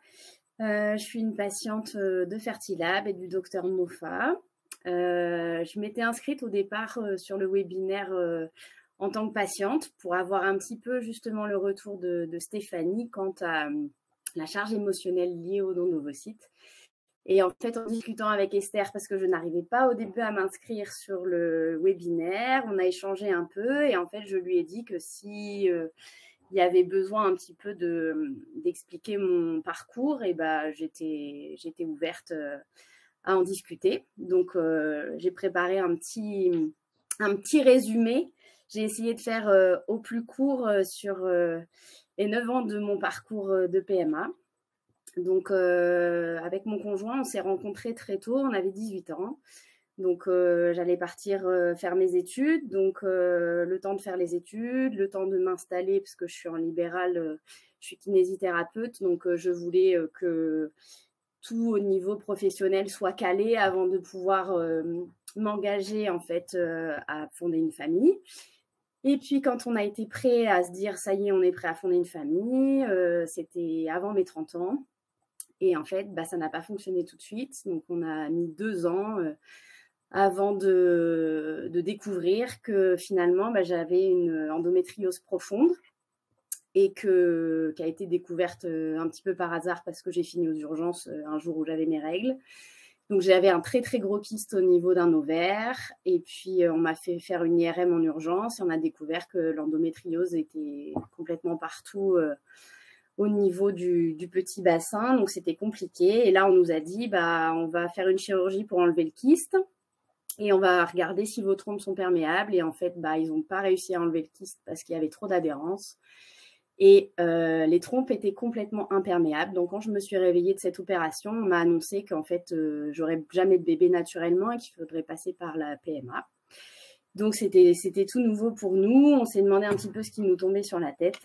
Je suis une patiente de Fertilab et du docteur Mofa. Je m'étais inscrite au départ sur le webinaire en tant que patiente pour avoir un petit peu justement le retour de Stéphanie quant à la charge émotionnelle liée au don d'ovocytes. Et en fait, en discutant avec Esther, parce que je n'arrivais pas au début à m'inscrire sur le webinaire, on a échangé un peu et en fait, je lui ai dit que si il y avait besoin un petit peu d'expliquer mon parcours, et ben j'étais ouverte à en discuter. Donc, j'ai préparé un petit résumé. J'ai essayé de faire au plus court sur les 9 ans de mon parcours de PMA. Donc, avec mon conjoint, on s'est rencontrés très tôt, on avait 18 ans. Donc, j'allais partir faire mes études. Donc, le temps de faire les études, le temps de m'installer, parce que je suis en libéral, je suis kinésithérapeute. Donc, je voulais que tout au niveau professionnel soit calé avant de pouvoir m'engager, en fait, à fonder une famille. Et puis, quand on a été prêt à se dire, ça y est, on est prêt à fonder une famille, c'était avant mes 30 ans. Et en fait, ça n'a pas fonctionné tout de suite. Donc, on a mis 2 ans avant de découvrir que finalement, j'avais une endométriose profonde et qui a été découverte un petit peu par hasard parce que j'ai fini aux urgences un jour où j'avais mes règles. Donc, j'avais un très, très gros kyste au niveau d'un ovaire. Et puis, on m'a fait faire une IRM en urgence et on a découvert que l'endométriose était complètement partout au niveau du petit bassin, donc c'était compliqué. Et là, on nous a dit, on va faire une chirurgie pour enlever le kyste et on va regarder si vos trompes sont perméables. Et en fait, ils n'ont pas réussi à enlever le kyste parce qu'il y avait trop d'adhérence. Et les trompes étaient complètement imperméables. Donc, quand je me suis réveillée de cette opération, on m'a annoncé qu'en fait, j'aurais jamais de bébé naturellement et qu'il faudrait passer par la PMA. Donc, c'était tout nouveau pour nous. On s'est demandé un petit peu ce qui nous tombait sur la tête.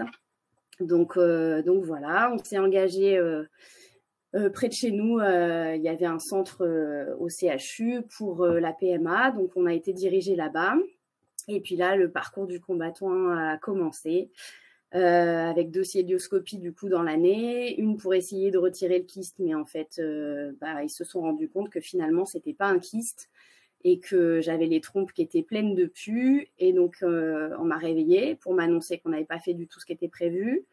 Donc voilà, on s'est engagé près de chez nous. Il y avait un centre au CHU pour la PMA, donc on a été dirigé là-bas. Et puis là, le parcours du combattant a commencé avec 2 cœlioscopies du coup dans l'année, une pour essayer de retirer le kyste, mais en fait, ils se sont rendus compte que finalement, c'était pas un kyste et que j'avais les trompes qui étaient pleines de pus. Et donc, on m'a réveillée pour m'annoncer qu'on n'avait pas fait du tout ce qui était prévu.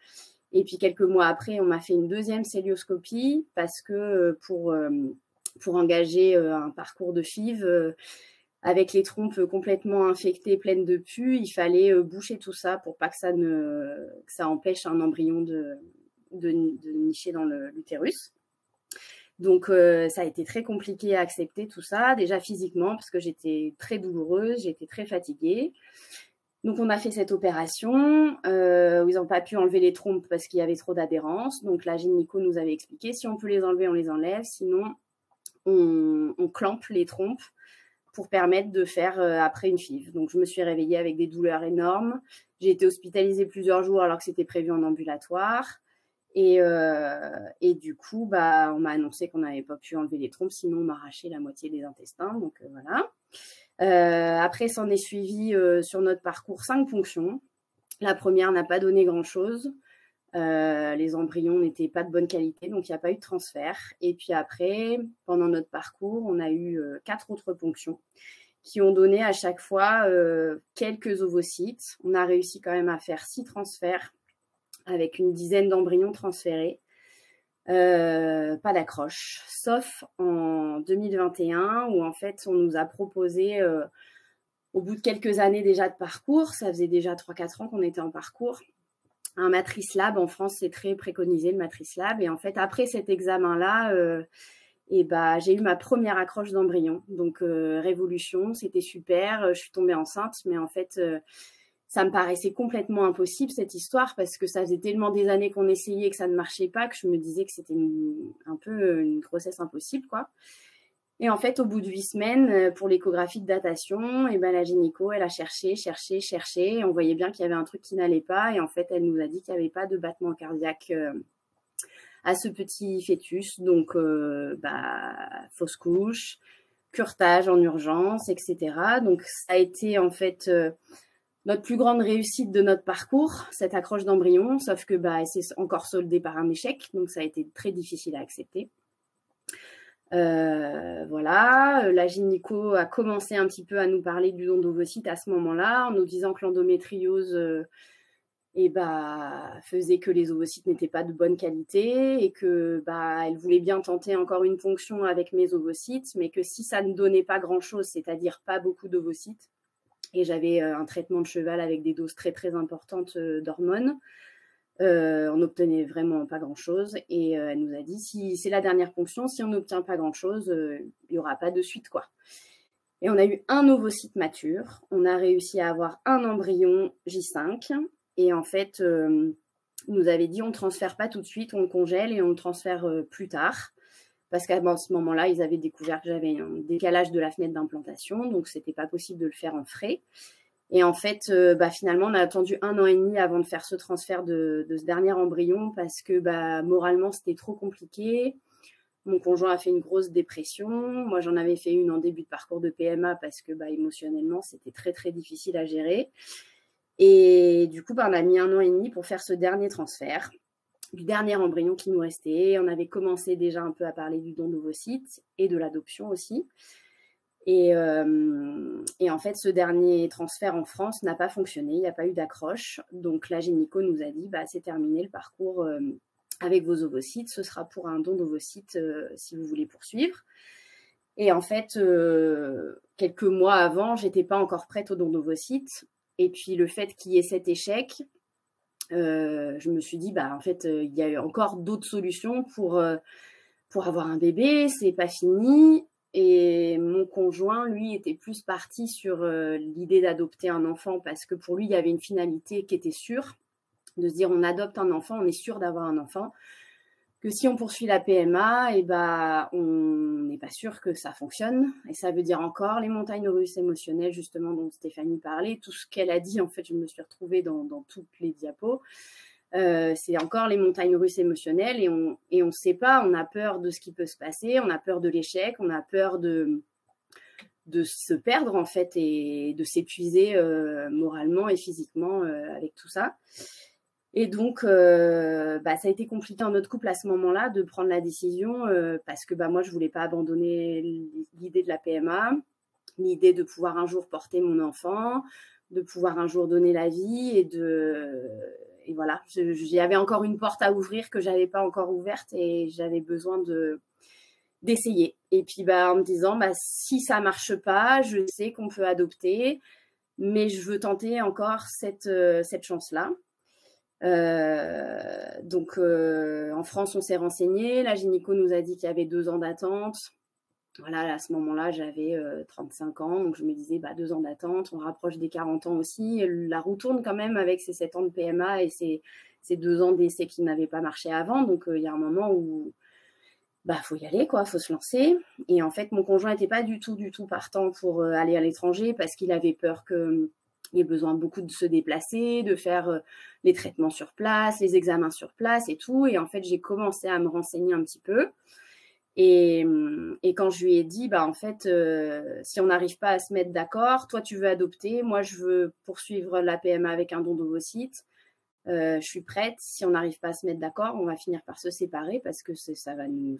Et puis, quelques mois après, on m'a fait une 2e cœlioscopie parce que pour engager un parcours de FIV, avec les trompes complètement infectées, pleines de pus, il fallait boucher tout ça pour pas que ça empêche un embryon de nicher dans l'utérus. Donc, ça a été très compliqué à accepter tout ça, déjà physiquement, parce que j'étais très douloureuse, j'étais très fatiguée. Donc, on a fait cette opération où ils n'ont pas pu enlever les trompes parce qu'il y avait trop d'adhérence. Donc, la gynéco nous avait expliqué, si on peut les enlever, on les enlève. Sinon, on clampe les trompes pour permettre de faire après une FIV. Donc, je me suis réveillée avec des douleurs énormes. J'ai été hospitalisée plusieurs jours alors que c'était prévu en ambulatoire. Et du coup, on m'a annoncé qu'on n'avait pas pu enlever les trompes, sinon on m'arrachait la moitié des intestins. Donc voilà. Après, s'en est suivi sur notre parcours 5 ponctions. La première n'a pas donné grand-chose. Les embryons n'étaient pas de bonne qualité, donc il n'y a pas eu de transfert. Et puis après, pendant notre parcours, on a eu 4 autres ponctions qui ont donné à chaque fois quelques ovocytes. On a réussi quand même à faire 6 transferts avec une dizaine d'embryons transférés. Pas d'accroche, sauf en 2021 où en fait on nous a proposé, au bout de quelques années déjà de parcours, ça faisait déjà 3-4 ans qu'on était en parcours, un matrice lab. En France, c'est très préconisé le matrice lab. Et en fait, après cet examen-là, j'ai eu ma première accroche d'embryon. Donc, révolution, c'était super. Je suis tombée enceinte. Mais en fait, ça me paraissait complètement impossible, cette histoire, parce que ça faisait tellement des années qu'on essayait et que ça ne marchait pas que je me disais que c'était un peu une grossesse impossible, quoi. Et en fait, au bout de 8 semaines, pour l'échographie de datation, la gynéco, elle a cherché. Et on voyait bien qu'il y avait un truc qui n'allait pas. Et en fait, elle nous a dit qu'il n'y avait pas de battement cardiaque à ce petit fœtus. Donc, fausse couche, curetage en urgence, etc. Donc, ça a été en fait notre plus grande réussite de notre parcours, cette accroche d'embryon. Sauf que elle s'est encore soldée par un échec. Donc, ça a été très difficile à accepter. La gynéco a commencé un petit peu à nous parler du don d'ovocytes à ce moment-là, en nous disant que l'endométriose faisait que les ovocytes n'étaient pas de bonne qualité et que elle voulait bien tenter encore une ponction avec mes ovocytes, mais que si ça ne donnait pas grand-chose, c'est-à-dire pas beaucoup d'ovocytes, et j'avais un traitement de cheval avec des doses très très importantes d'hormones, on n'obtenait vraiment pas grand-chose. Et elle nous a dit, si c'est la dernière ponction, si on n'obtient pas grand-chose, il n'y aura pas de suite, quoi. Et on a eu un ovocyte mature. On a réussi à avoir un embryon J5. Et en fait, il nous avait dit, on ne transfère pas tout de suite, on le congèle et on le transfère plus tard. Parce qu'à ce moment-là, ils avaient découvert que j'avais un décalage de la fenêtre d'implantation. Donc, ce n'était pas possible de le faire en frais. Et en fait, finalement, on a attendu 1 an et demi avant de faire ce transfert de ce dernier embryon parce que moralement, c'était trop compliqué. Mon conjoint a fait une grosse dépression. Moi, j'en avais fait une en début de parcours de PMA parce que émotionnellement, c'était très, très difficile à gérer. Et du coup, on a mis 1 an et demi pour faire ce dernier transfert du dernier embryon qui nous restait. On avait commencé déjà un peu à parler du don d'ovocytes et de l'adoption aussi. Et en fait, ce dernier transfert en France n'a pas fonctionné, il n'y a pas eu d'accroche. Donc la gynéco nous a dit, c'est terminé le parcours avec vos ovocytes, ce sera pour un don d'ovocytes si vous voulez poursuivre. Et en fait, quelques mois avant, j'étais pas encore prête au don d'ovocytes. Et puis le fait qu'il y ait cet échec, je me suis dit, en fait, il y a encore d'autres solutions pour avoir un bébé, c'est pas fini. Et mon conjoint, lui, était plus parti sur l'idée d'adopter un enfant parce que pour lui, il y avait une finalité qui était sûre, de se dire on adopte un enfant, on est sûr d'avoir un enfant. Que si on poursuit la PMA, on n'est pas sûr que ça fonctionne. Et ça veut dire encore les montagnes russes émotionnelles, justement, dont Stéphanie parlait. Tout ce qu'elle a dit, en fait, je me suis retrouvée dans toutes les diapos. C'est encore les montagnes russes émotionnelles et on ne sait pas, on a peur de ce qui peut se passer, on a peur de l'échec, on a peur de se perdre en fait et de s'épuiser moralement et physiquement avec tout ça. Et donc, ça a été compliqué dans notre couple à ce moment-là de prendre la décision parce que moi, je ne voulais pas abandonner l'idée de la PMA, l'idée de pouvoir un jour porter mon enfant, de pouvoir un jour donner la vie et voilà, j'avais encore une porte à ouvrir que je n'avais pas encore ouverte et j'avais besoin d'essayer. Et puis, en me disant, si ça ne marche pas, je sais qu'on peut adopter, mais je veux tenter encore cette chance-là. Donc, en France, on s'est renseigné. La gynéco nous a dit qu'il y avait 2 ans d'attente. Voilà, à ce moment-là, j'avais 35 ans, donc je me disais 2 ans d'attente, on rapproche des 40 ans aussi. La roue tourne quand même avec ces 7 ans de PMA et ces 2 ans d'essai qui n'avaient pas marché avant. Donc, il y a un moment où faut y aller, quoi, faut se lancer. Et en fait, mon conjoint n'était pas du tout partant pour aller à l'étranger parce qu'il avait peur qu'il y ait besoin beaucoup de se déplacer, de faire les traitements sur place, les examens sur place et tout. Et en fait, j'ai commencé à me renseigner un petit peu. Et quand je lui ai dit, en fait, si on n'arrive pas à se mettre d'accord, toi, tu veux adopter, moi, je veux poursuivre la PMA avec un don d'ovocytes. Je suis prête. Si on n'arrive pas à se mettre d'accord, on va finir par se séparer parce que ça va nous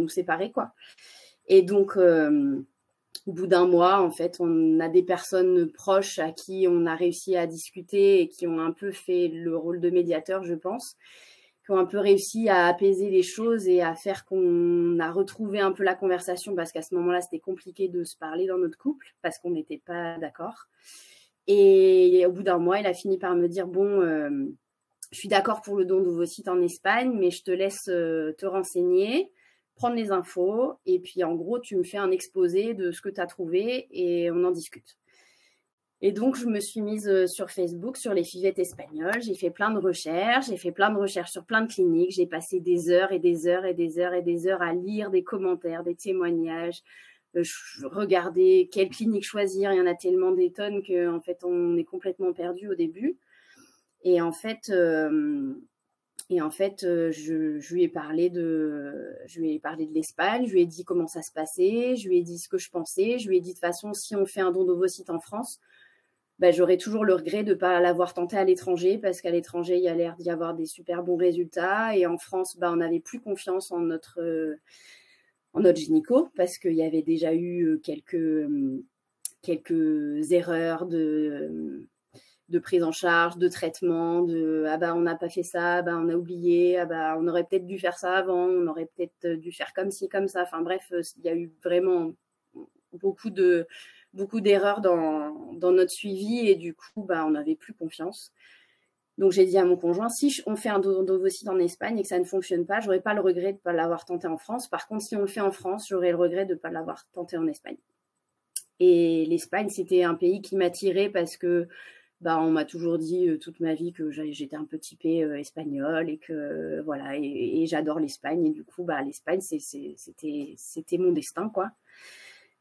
séparer, quoi. Et donc, au bout d'un mois, en fait, on a des personnes proches à qui on a réussi à discuter et qui ont un peu fait le rôle de médiateur, je pense, qui ont un peu réussi à apaiser les choses et à faire qu'on a retrouvé un peu la conversation, parce qu'à ce moment-là, c'était compliqué de se parler dans notre couple parce qu'on n'était pas d'accord. Et au bout d'un mois, il a fini par me dire, bon, je suis d'accord pour le don d'ovocytes en Espagne, mais je te laisse te renseigner, prendre les infos, et puis en gros, tu me fais un exposé de ce que tu as trouvé et on en discute. Et donc, je me suis mise sur Facebook, sur les FIVETTE espagnoles. J'ai fait plein de recherches. J'ai fait plein de recherches sur plein de cliniques. J'ai passé des heures et des heures et des heures et des heures à lire des commentaires, des témoignages. Je regardais quelle clinique choisir. Il y en a tellement des tonnes qu'en fait, on est complètement perdu au début. Et en fait, je lui ai parlé de l'Espagne. Je lui ai dit comment ça se passait. Je lui ai dit ce que je pensais. Je lui ai dit de toute façon, si on fait un don d'ovocytes en France, j'aurais toujours le regret de ne pas l'avoir tenté à l'étranger, parce qu'à l'étranger, il y a l'air d'y avoir des super bons résultats. Et en France, on n'avait plus confiance en notre gynéco, parce qu'il y avait déjà eu quelques erreurs de prise en charge, de traitement, on n'a pas fait ça, on a oublié, on aurait peut-être dû faire ça avant, on aurait peut-être dû faire comme ci, comme ça. Enfin bref, il y a eu vraiment beaucoup d'erreurs dans notre suivi, et du coup, on n'avait plus confiance. Donc, j'ai dit à mon conjoint, si on fait un don d'ovocytes en Espagne et que ça ne fonctionne pas, j'aurais pas le regret de ne pas l'avoir tenté en France. Par contre, si on le fait en France, j'aurais le regret de ne pas l'avoir tenté en Espagne. Et l'Espagne, c'était un pays qui m'attirait parce que on m'a toujours dit toute ma vie que j'étais un peu typée espagnole, et que voilà, et j'adore l'Espagne. Et du coup, l'Espagne, c'était mon destin, quoi.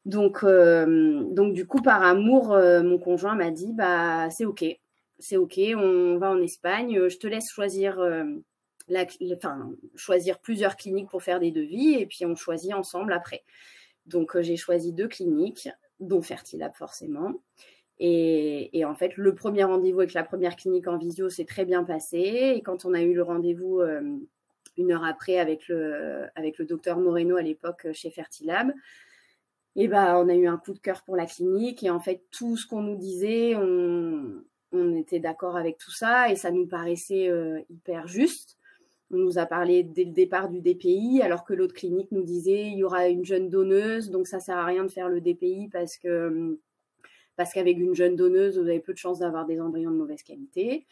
Donc du coup, par amour, mon conjoint m'a dit, c'est ok, on va en Espagne. Je te laisse choisir choisir plusieurs cliniques pour faire des devis, et puis on choisit ensemble après. Donc j'ai choisi 2 cliniques, dont Fertilab forcément. Et en fait, le premier rendez-vous avec la première clinique en visio s'est très bien passé. Et quand on a eu le rendez-vous 1 heure après avec le docteur Moreno à l'époque chez Fertilab, et on a eu un coup de cœur pour la clinique. Et en fait, tout ce qu'on nous disait, on était d'accord avec tout ça, et ça nous paraissait hyper juste. On nous a parlé dès le départ du DPI, alors que l'autre clinique nous disait il y aura une jeune donneuse, donc ça sert à rien de faire le DPI parce qu'avec une jeune donneuse, vous avez peu de chances d'avoir des embryons de mauvaise qualité.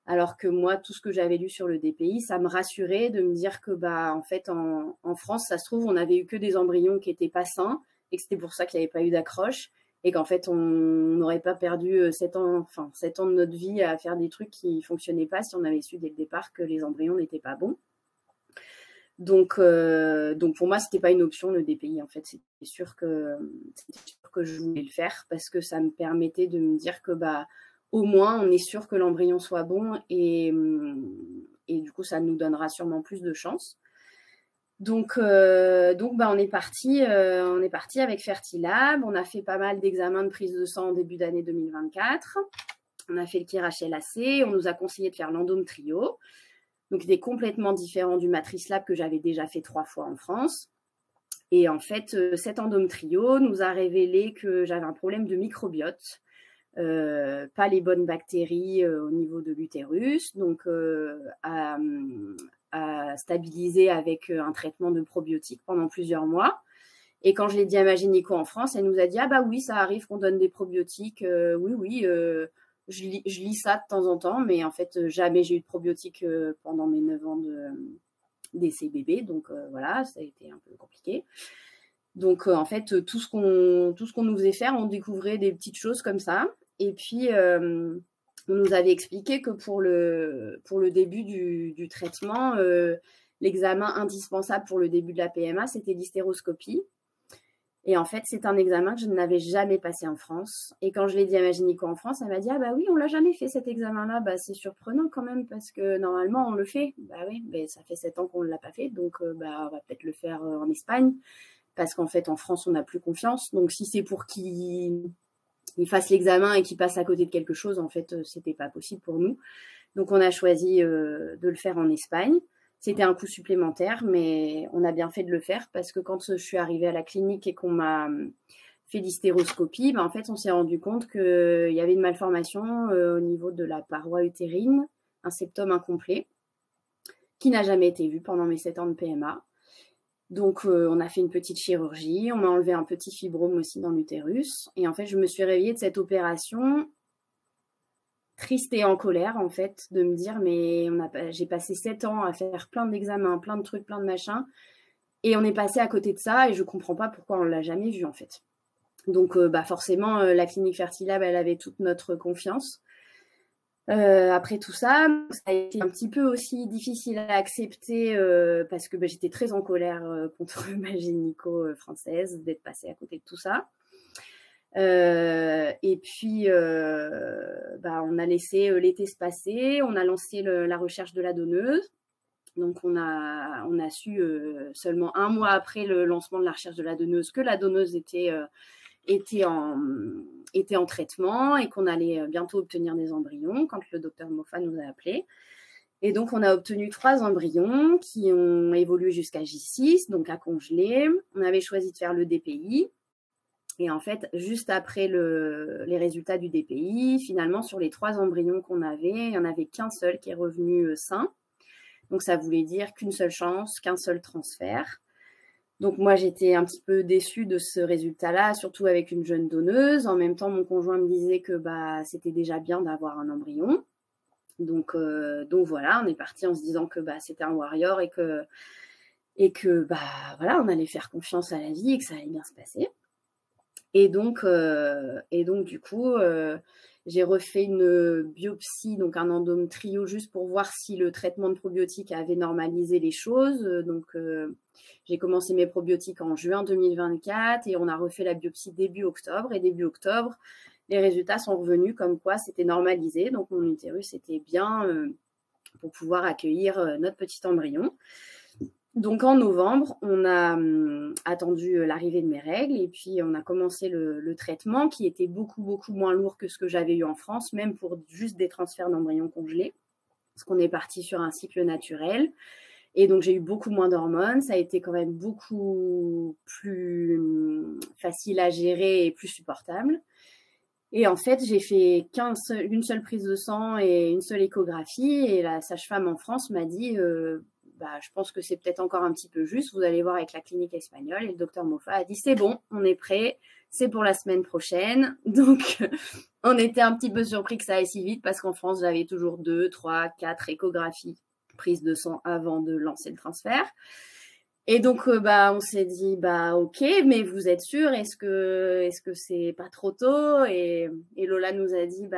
Alors que moi, tout ce que j'avais lu sur le DPI, ça me rassurait de me dire que en fait, en France, ça se trouve, on n'avait eu que des embryons qui n'étaient pas sains, et que c'était pour ça qu'il n'y avait pas eu d'accroche, et qu'en fait, on n'aurait pas perdu 7 ans de notre vie à faire des trucs qui ne fonctionnaient pas si on avait su dès le départ que les embryons n'étaient pas bons. Donc pour moi, c'était pas une option, le DPI. En fait, c'était sûr que je voulais le faire, parce que ça me permettait de me dire que au moins on est sûr que l'embryon soit bon, et du coup ça nous donnera sûrement plus de chance. Donc on est parti avec Fertilab. On a fait pas mal d'examens de prise de sang en début d'année 2024. On a fait le Kirash LAC. On nous a conseillé de faire l'endométrio. Donc, c'était complètement différent du MatriceLab que j'avais déjà fait 3 fois en France. Et en fait, cet endométrio nous a révélé que j'avais un problème de microbiote, pas les bonnes bactéries au niveau de l'utérus, donc à stabiliser avec un traitement de probiotiques pendant plusieurs mois. Et quand je l'ai dit à ma gynéco en France, elle nous a dit « Ah oui, ça arrive qu'on donne des probiotiques, oui, je lis ça de temps en temps, mais en fait, jamais j'ai eu de probiotiques pendant mes 9 ans d'essai bébé. Donc voilà, ça a été un peu compliqué. Donc en fait, tout ce qu'on nous faisait faire, on découvrait des petites choses comme ça. Et puis, on nous avait expliqué que pour le début du traitement, l'examen indispensable pour le début de la PMA, c'était l'hystéroscopie. Et en fait, c'est un examen que je n'avais jamais passé en France. Et quand je l'ai dit à ma gynéco en France, elle m'a dit « Ah oui, on l'a jamais fait cet examen-là. C'est surprenant quand même, parce que normalement, on le fait. » Oui, mais ça fait 7 ans qu'on ne l'a pas fait, donc on va peut-être le faire en Espagne, parce qu'en fait, en France, on n'a plus confiance. Donc, si c'est pour qu'il fasse l'examen et qu'il passe à côté de quelque chose, en fait, c'était pas possible pour nous. Donc, on a choisi de le faire en Espagne. C'était un coût supplémentaire, mais on a bien fait de le faire parce que quand je suis arrivée à la clinique et qu'on m'a fait l'hystéroscopie, en fait, on s'est rendu compte qu'il y avait une malformation au niveau de la paroi utérine, un septum incomplet, qui n'a jamais été vu pendant mes 7 ans de PMA. Donc, on a fait une petite chirurgie, on m'a enlevé un petit fibrome aussi dans l'utérus. Et en fait, je me suis réveillée de cette opération triste et en colère, en fait, de me dire, mais j'ai passé 7 ans à faire plein d'examens, plein de trucs, plein de machins, et on est passé à côté de ça, et je comprends pas pourquoi on l'a jamais vu, en fait. Donc, forcément, la clinique Fertilab, elle avait toute notre confiance. Après tout ça, ça a été un petit peu aussi difficile à accepter parce que j'étais très en colère contre ma gynéco française d'être passée à côté de tout ça. Et puis, on a laissé l'été se passer, on a lancé la recherche de la donneuse. Donc, on a su seulement 1 mois après le lancement de la recherche de la donneuse que la donneuse était en traitement et qu'on allait bientôt obtenir des embryons quand le docteur Moffat nous a appelés. Et donc, on a obtenu 3 embryons qui ont évolué jusqu'à J6, donc à congeler. On avait choisi de faire le DPI. Et en fait, juste après les résultats du DPI, finalement, sur les 3 embryons qu'on avait, il n'y en avait qu'un seul qui est revenu sain. Donc, ça voulait dire qu'une seule chance, qu'un seul transfert. Donc, moi, j'étais un petit peu déçue de ce résultat-là, surtout avec une jeune donneuse. En même temps, mon conjoint me disait que c'était déjà bien d'avoir un embryon. Donc voilà, on est parti en se disant que c'était un warrior et que voilà, on allait faire confiance à la vie et que ça allait bien se passer. Et donc du coup, j'ai refait une biopsie, donc un endométrio, juste pour voir si le traitement de probiotiques avait normalisé les choses. Donc, j'ai commencé mes probiotiques en juin 2024 et on a refait la biopsie début octobre. Et début octobre, les résultats sont revenus comme quoi c'était normalisé. Donc, mon utérus était bien pour pouvoir accueillir notre petit embryon. Donc, en novembre, on a attendu l'arrivée de mes règles et puis on a commencé le traitement qui était beaucoup, beaucoup moins lourd que ce que j'avais eu en France, même pour juste des transferts d'embryons congelés, parce qu'on est parti sur un cycle naturel. Et donc, j'ai eu beaucoup moins d'hormones. Ça a été quand même beaucoup plus facile à gérer et plus supportable. Et en fait, j'ai fait une seule prise de sang et une seule échographie. Et la sage-femme en France m'a dit... je pense que c'est peut-être encore un petit peu juste. Vous allez voir avec la clinique espagnole. Et le docteur Moffat a dit, c'est bon, on est prêt. C'est pour la semaine prochaine. Donc, on était un petit peu surpris que ça aille si vite parce qu'en France, j'avais toujours 2, 3, 4 échographies prises de sang avant de lancer le transfert. Et donc, on s'est dit, ok, mais vous êtes sûr? Est-ce que c'est pas trop tôt? Et Lola nous a dit,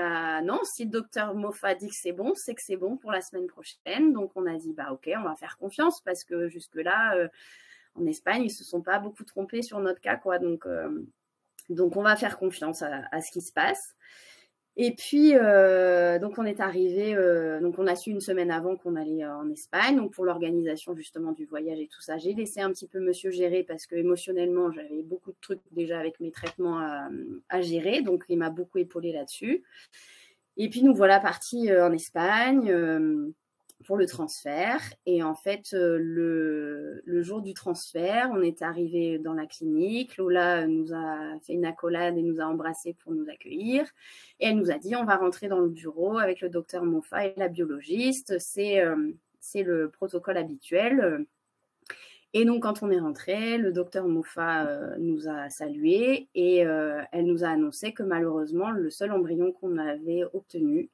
non, si le docteur Moffat dit que c'est bon, c'est que c'est bon pour la semaine prochaine. Donc, on a dit, ok, on va faire confiance parce que jusque-là, en Espagne, ils se sont pas beaucoup trompés sur notre cas, quoi. Donc on va faire confiance à ce qui se passe. Et puis, donc on est arrivé, donc on a su une semaine avant qu'on allait en Espagne. Donc pour l'organisation justement du voyage et tout ça, j'ai laissé un petit peu monsieur gérer parce que émotionnellement, j'avais beaucoup de trucs déjà avec mes traitements à gérer. Donc il m'a beaucoup épaulé là-dessus. Et puis nous voilà partis en Espagne pour le transfert. Et en fait, le jour du transfert, on est arrivé dans la clinique. Lola nous a fait une accolade et nous a embrassés pour nous accueillir. Et elle nous a dit, on va rentrer dans le bureau avec le docteur Moffat et la biologiste. C'est le protocole habituel. Et donc, quand on est rentré, le docteur Moffat nous a salués et elle nous a annoncé que malheureusement, le seul embryon qu'on avait obtenu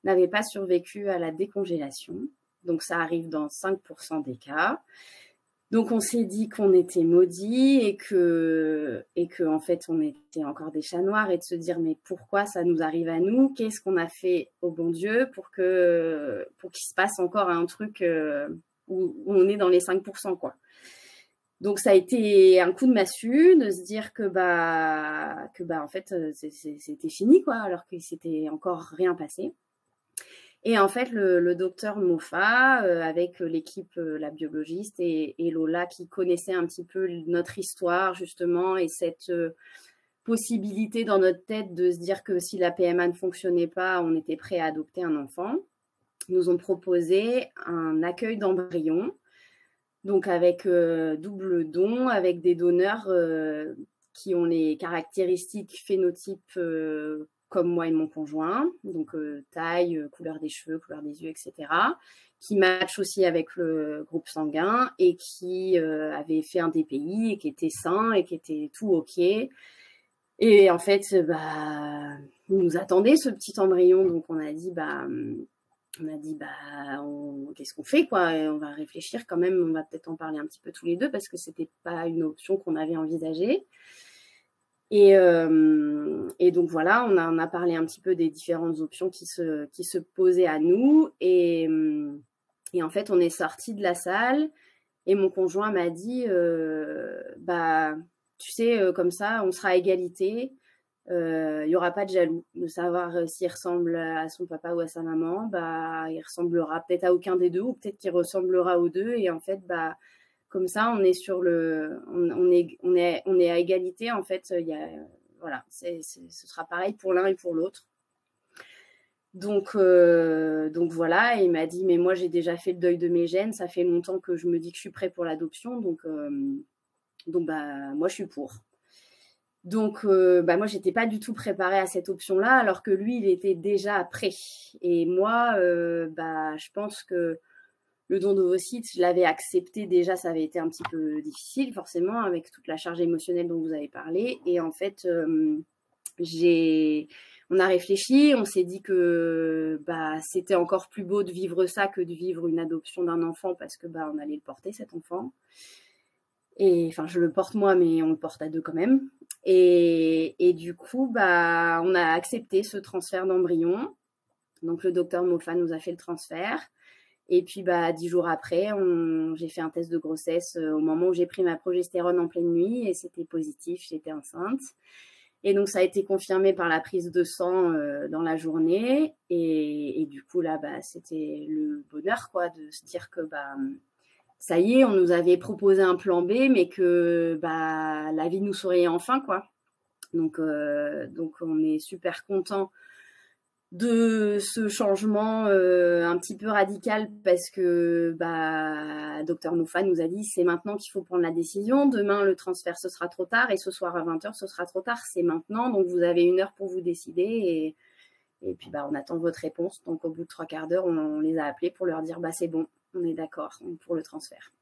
n'avait pas survécu à la décongélation. Donc, ça arrive dans 5% des cas. Donc, on s'est dit qu'on était maudits et que en fait, on était encore des chats noirs et de se dire, mais pourquoi ça nous arrive à nous? Qu'est-ce qu'on a fait au bon Dieu pour qu'il se passe encore un truc où on est dans les 5%, quoi. Donc, ça a été un coup de massue de se dire que en fait, c'était fini, quoi, alors qu'il s'était encore rien passé. Et en fait, le docteur Moffat, avec l'équipe, la biologiste et Lola, qui connaissait un petit peu notre histoire, justement, et cette possibilité dans notre tête de se dire que si la PMA ne fonctionnait pas, on était prêt à adopter un enfant. Ils nous ont proposé un accueil d'embryons, donc avec double don, avec des donneurs qui ont les caractéristiques phénotypes comme moi et mon conjoint, donc taille, couleur des cheveux, couleur des yeux, etc., qui matchent aussi avec le groupe sanguin et qui avaient fait un DPI et qui étaient sains et qui étaient tout OK. Et en fait, ils nous attendaient ce petit embryon, donc on a dit, qu'est-ce qu'on fait, quoi? Et on va réfléchir quand même, on va peut-être en parler un petit peu tous les deux parce que c'était pas une option qu'on avait envisagée. Et donc voilà, on a parlé un petit peu des différentes options qui se posaient à nous. Et en fait, on est sorti de la salle et mon conjoint m'a dit, tu sais, comme ça, on sera à égalité. Il n'y aura pas de jaloux de savoir s'il ressemble à son papa ou à sa maman. Il ressemblera peut-être à aucun des deux ou peut-être qu'il ressemblera aux deux. Et en fait, comme ça, on est sur on est à égalité. En fait, voilà, ce sera pareil pour l'un et pour l'autre. Donc voilà, et il m'a dit, mais moi j'ai déjà fait le deuil de mes gènes, ça fait longtemps que je me dis que je suis prêt pour l'adoption, donc moi je suis pour. Donc moi j'étais pas du tout préparée à cette option-là, alors que lui il était déjà prêt. Et moi, je pense que le don d'ovocytes, je l'avais accepté déjà, ça avait été un petit peu difficile forcément avec toute la charge émotionnelle dont vous avez parlé. Et en fait, on a réfléchi, on s'est dit que c'était encore plus beau de vivre ça que de vivre une adoption d'un enfant parce que on allait le porter cet enfant. Et enfin, je le porte moi, mais on le porte à deux quand même. Et du coup, on a accepté ce transfert d'embryon. Donc le docteur Moffat nous a fait le transfert. Et puis 10 jours après, j'ai fait un test de grossesse au moment où j'ai pris ma progestérone en pleine nuit et c'était positif, j'étais enceinte. Et donc ça a été confirmé par la prise de sang dans la journée et du coup là c'était le bonheur quoi de se dire que ça y est, on nous avait proposé un plan B mais que la vie nous souriait enfin quoi. Donc on est super content de ce changement un petit peu radical parce que Dr Moffat nous a dit c'est maintenant qu'il faut prendre la décision, demain le transfert ce sera trop tard et ce soir à 20h ce sera trop tard, c'est maintenant, donc vous avez 1 heure pour vous décider et puis on attend votre réponse. Donc au bout de 3/4 d'heure on les a appelés pour leur dire c'est bon, on est d'accord pour le transfert.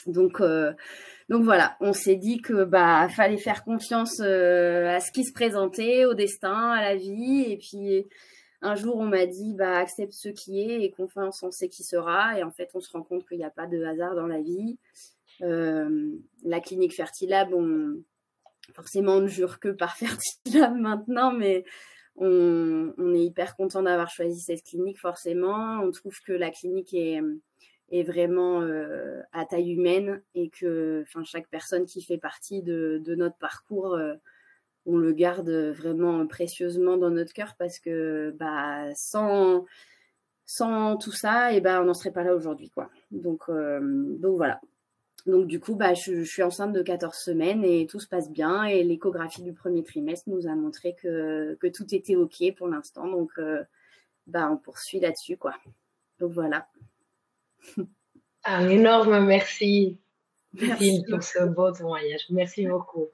Donc voilà, on s'est dit que fallait faire confiance à ce qui se présentait, au destin, à la vie. Et puis un jour, on m'a dit accepte ce qui est et confiance en ce qui sera. Et en fait, on se rend compte qu'il n'y a pas de hasard dans la vie. La clinique Fertilab, forcément, on ne jure que par Fertilab maintenant, mais on est hyper content d'avoir choisi cette clinique, forcément. On trouve que la clinique est vraiment à taille humaine et que chaque personne qui fait partie de notre parcours, on le garde vraiment précieusement dans notre cœur parce que sans tout ça, on n'en serait pas là aujourd'hui, quoi. Donc voilà. Donc du coup, je suis enceinte de 14 semaines et tout se passe bien. Et l'échographie du premier trimestre nous a montré que tout était OK pour l'instant. Donc on poursuit là-dessus, quoi. Donc voilà. Un énorme merci pour ce beau témoignage. Merci beaucoup.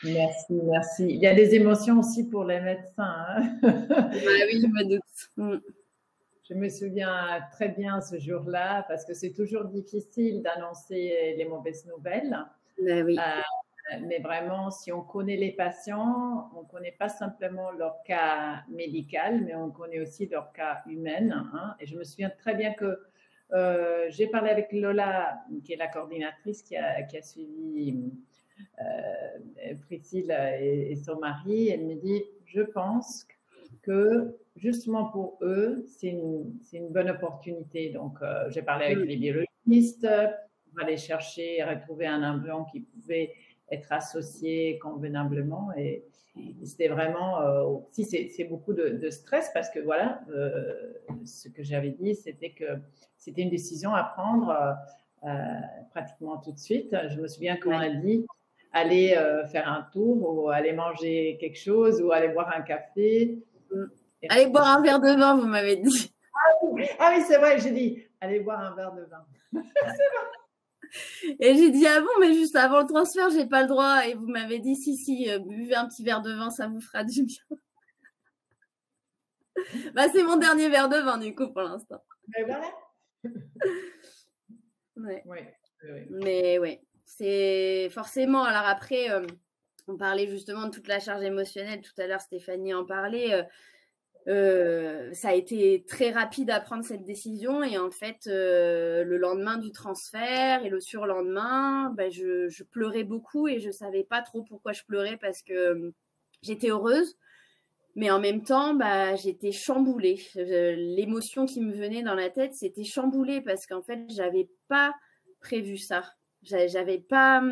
Merci. Il y a des émotions aussi pour les médecins. Hein. Oui, je me doute. Je me souviens très bien ce jour-là parce que c'est toujours difficile d'annoncer les mauvaises nouvelles. Oui. Mais vraiment, si on connaît les patients, on ne connaît pas simplement leur cas médical, mais on connaît aussi leur cas humain. Hein. Et je me souviens très bien que j'ai parlé avec Lola, qui est la coordinatrice qui a suivi Priscille et son mari. Elle me dit, je pense que justement pour eux, c'est une bonne opportunité. Donc, j'ai parlé avec les biologistes pour aller chercher et retrouver un embryon qui pouvait être associé convenablement. Et c'était vraiment, si c'est beaucoup de stress parce que voilà, ce que j'avais dit, c'était que c'était une décision à prendre pratiquement tout de suite. Je me souviens qu'on a dit aller faire un tour ou aller manger quelque chose ou aller boire un café. Allez boire un verre de vin, vous m'avez dit. Ah oui, c'est vrai, j'ai dit, allez boire un verre de vin. Et j'ai dit, ah bon, mais juste avant le transfert, j'ai pas le droit. Et vous m'avez dit, si, buvez un petit verre de vin, ça vous fera du bien. Bah, c'est mon dernier verre de vin, du coup, pour l'instant. Mais voilà. Ouais. Oui. Mais ouais, c'est forcément. Alors après, on parlait justement de toute la charge émotionnelle. Tout à l'heure, Stéphanie en parlait. Ça a été très rapide à prendre cette décision et en fait le lendemain du transfert et le surlendemain je pleurais beaucoup et je savais pas trop pourquoi je pleurais parce que j'étais heureuse mais en même temps j'étais chamboulée. L'émotion qui me venait dans la tête c'était chamboulée parce qu'en fait j'avais pas prévu ça, j'avais pas,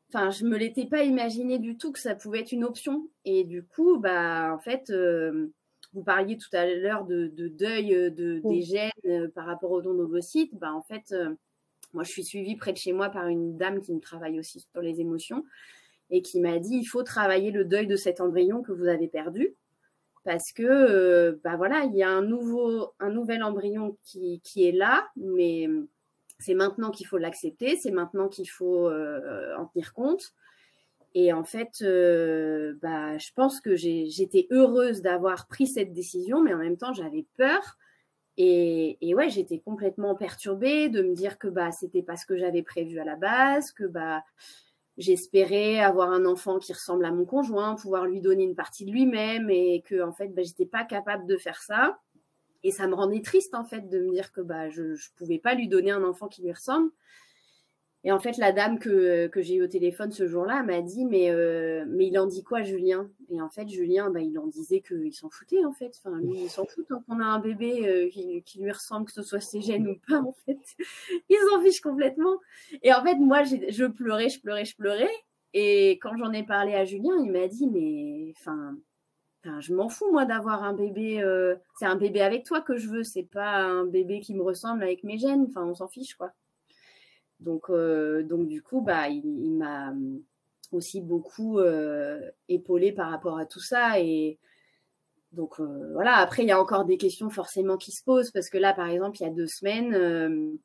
enfin je me l'étais pas imaginé du tout que ça pouvait être une option et du coup en fait vous parliez tout à l'heure de deuil des gènes par rapport au don d'ovocytes. En fait, moi, je suis suivie près de chez moi par une dame qui me travaille aussi sur les émotions et qui m'a dit il faut travailler le deuil de cet embryon que vous avez perdu parce que voilà, il y a un nouvel embryon qui est là, mais c'est maintenant qu'il faut l'accepter, c'est maintenant qu'il faut en tenir compte. Et en fait, je pense que j'étais heureuse d'avoir pris cette décision, mais en même temps, j'avais peur. Et ouais, j'étais complètement perturbée de me dire que c'était pas ce que j'avais prévu à la base, que j'espérais avoir un enfant qui ressemble à mon conjoint, pouvoir lui donner une partie de lui-même, et que en fait, j'étais pas capable de faire ça. Et ça me rendait triste en fait de me dire que je pouvais pas lui donner un enfant qui lui ressemble. Et en fait, la dame que j'ai eu au téléphone ce jour-là m'a dit mais il en dit quoi, Julien? Et en fait, Julien, il en disait qu'il s'en foutait, en fait. Enfin, lui, il s'en fout tant qu'on a un bébé qui lui ressemble, que ce soit ses gènes ou pas, en fait. Il s'en fiche complètement. Et en fait, moi, je pleurais. Et quand j'en ai parlé à Julien, il m'a dit mais je m'en fous, moi, d'avoir un bébé. C'est un bébé avec toi que je veux. C'est pas un bébé qui me ressemble avec mes gènes. Enfin, on s'en fiche, quoi. Donc du coup, il m'a aussi beaucoup épaulée par rapport à tout ça. Et donc voilà, après, il y a encore des questions forcément qui se posent parce que là, par exemple, il y a 2 semaines,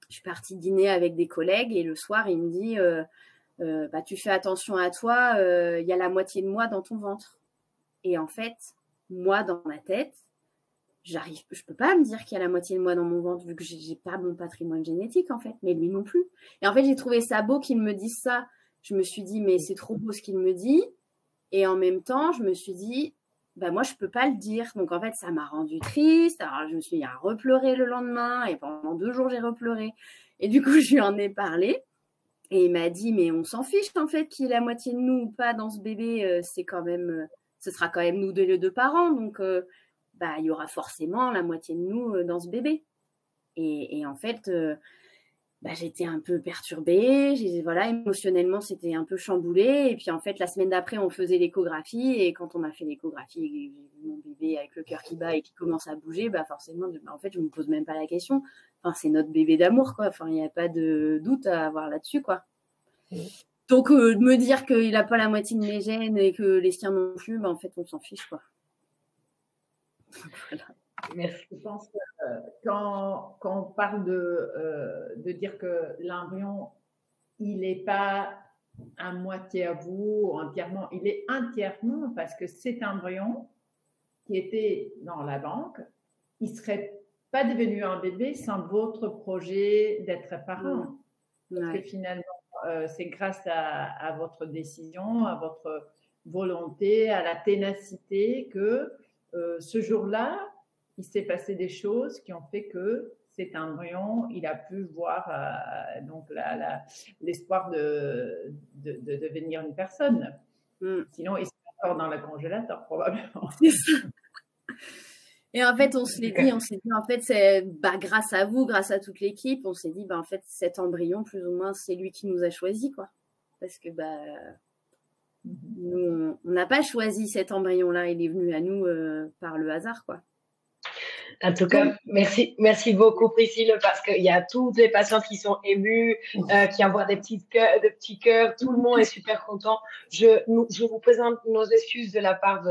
je suis partie dîner avec des collègues et le soir, il me dit tu fais attention à toi, il y a la moitié de moi dans ton ventre. Et en fait, moi, dans ma tête, je peux pas me dire qu'il y a la moitié de moi dans mon ventre vu que j'ai pas mon patrimoine génétique en fait, mais lui non plus. Et en fait, j'ai trouvé ça beau qu'il me dise ça. Je me suis dit mais c'est trop beau ce qu'il me dit. Et en même temps, je me suis dit moi je peux pas le dire. Donc en fait, ça m'a rendue triste. Alors je me suis mis à repleurer le lendemain et pendant 2 jours j'ai repleuré. Et du coup, je lui en ai parlé et il m'a dit mais on s'en fiche en fait qu'il y ait la moitié de nous ou pas dans ce bébé, c'est quand même ce sera quand même nous les 2 parents donc il y aura forcément la moitié de nous dans ce bébé. Et en fait, j'étais un peu perturbée. Voilà, émotionnellement, c'était un peu chamboulé. Et puis, en fait, la semaine d'après, on faisait l'échographie. Et quand on a fait l'échographie, j'ai vu mon bébé avec le cœur qui bat et qui commence à bouger, forcément, en fait, je ne me pose même pas la question. Enfin, c'est notre bébé d'amour, quoi. Enfin, il n'y a pas de doute à avoir là-dessus, quoi. Donc, de me dire qu'il n'a pas la moitié de mes gènes et que les siens non plus, en fait, on s'en fiche, quoi. Voilà. Merci. Je pense que quand on parle de dire que l'embryon, il n'est pas à moitié à vous, entièrement, il est entièrement parce que cet embryon qui était dans la banque, il ne serait pas devenu un bébé sans votre projet d'être parent. Parce que finalement, c'est grâce à votre décision, à votre volonté, à la ténacité que ce jour-là, il s'est passé des choses qui ont fait que cet embryon, il a pu voir donc l'espoir de devenir une personne. Sinon, il serait encore dans le congélateur, probablement. C'est ça. Et en fait, on s'est dit, en fait, c'est grâce à vous, grâce à toute l'équipe, on s'est dit, en fait, cet embryon, plus ou moins, c'est lui qui nous a choisis, quoi. Parce que, nous, on n'a pas choisi cet embryon-là, il est venu à nous par le hasard, quoi. En tout cas, merci beaucoup Priscille, parce qu'il y a toutes les patientes qui sont émues, qui envoient des petits cœurs. Tout le monde est super content. Je vous présente nos excuses de la part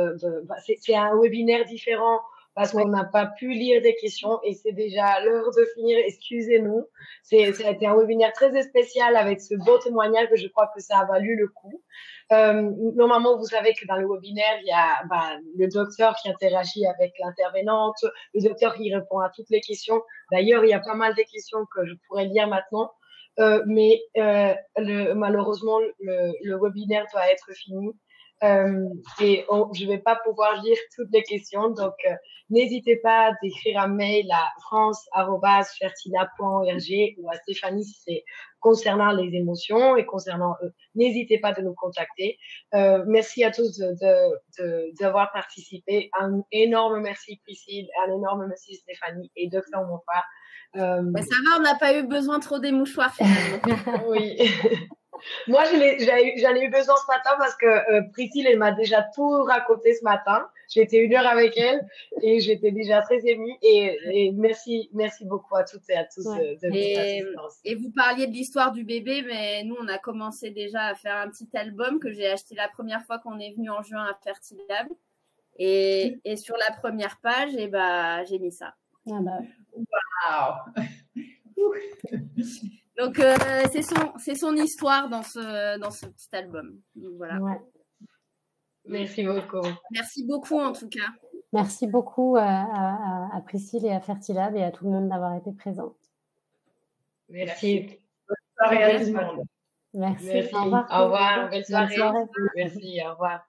c'est un webinaire différent parce qu'on n'a pas pu lire des questions et c'est déjà l'heure de finir. Excusez-nous. Ça a été un webinaire très spécial avec ce beau témoignage que je crois que ça a valu le coup. Normalement, vous savez que dans le webinaire, il y a le docteur qui interagit avec l'intervenante, le docteur qui répond à toutes les questions. D'ailleurs, il y a pas mal de questions que je pourrais lire maintenant, mais malheureusement, le webinaire doit être fini. Et je vais pas pouvoir lire toutes les questions, donc n'hésitez pas à d'écrire un mail à france@fertila.org ou à Stéphanie si c'est concernant les émotions et concernant eux. N'hésitez pas de nous contacter. Merci à tous d'avoir participé. Un énorme merci Priscille, un énorme merci Stéphanie et Dr Monfort. Ça va, on n'a pas eu besoin trop des mouchoirs finalement. Oui. Moi, j'en ai eu besoin ce matin parce que Priscille, elle m'a déjà tout raconté ce matin. J'ai été 1 heure avec elle et j'étais déjà très émue. Et merci beaucoup à toutes et à tous de votre assistance. Et vous parliez de l'histoire du bébé, mais nous, on a commencé déjà à faire un petit album que j'ai acheté la première fois qu'on est venu en juin à Fertilab. Et sur la première page, j'ai mis ça. Wow. Donc, c'est son histoire dans ce petit album. Donc, voilà. Ouais. Merci beaucoup. Merci beaucoup, en tout cas. Merci beaucoup à Priscille et à Fertilab et à tout le monde d'avoir été présent. Merci. Bonne soirée à tout le monde. Merci. Merci. Au revoir. Au revoir. Belle soirée. Merci. Au revoir.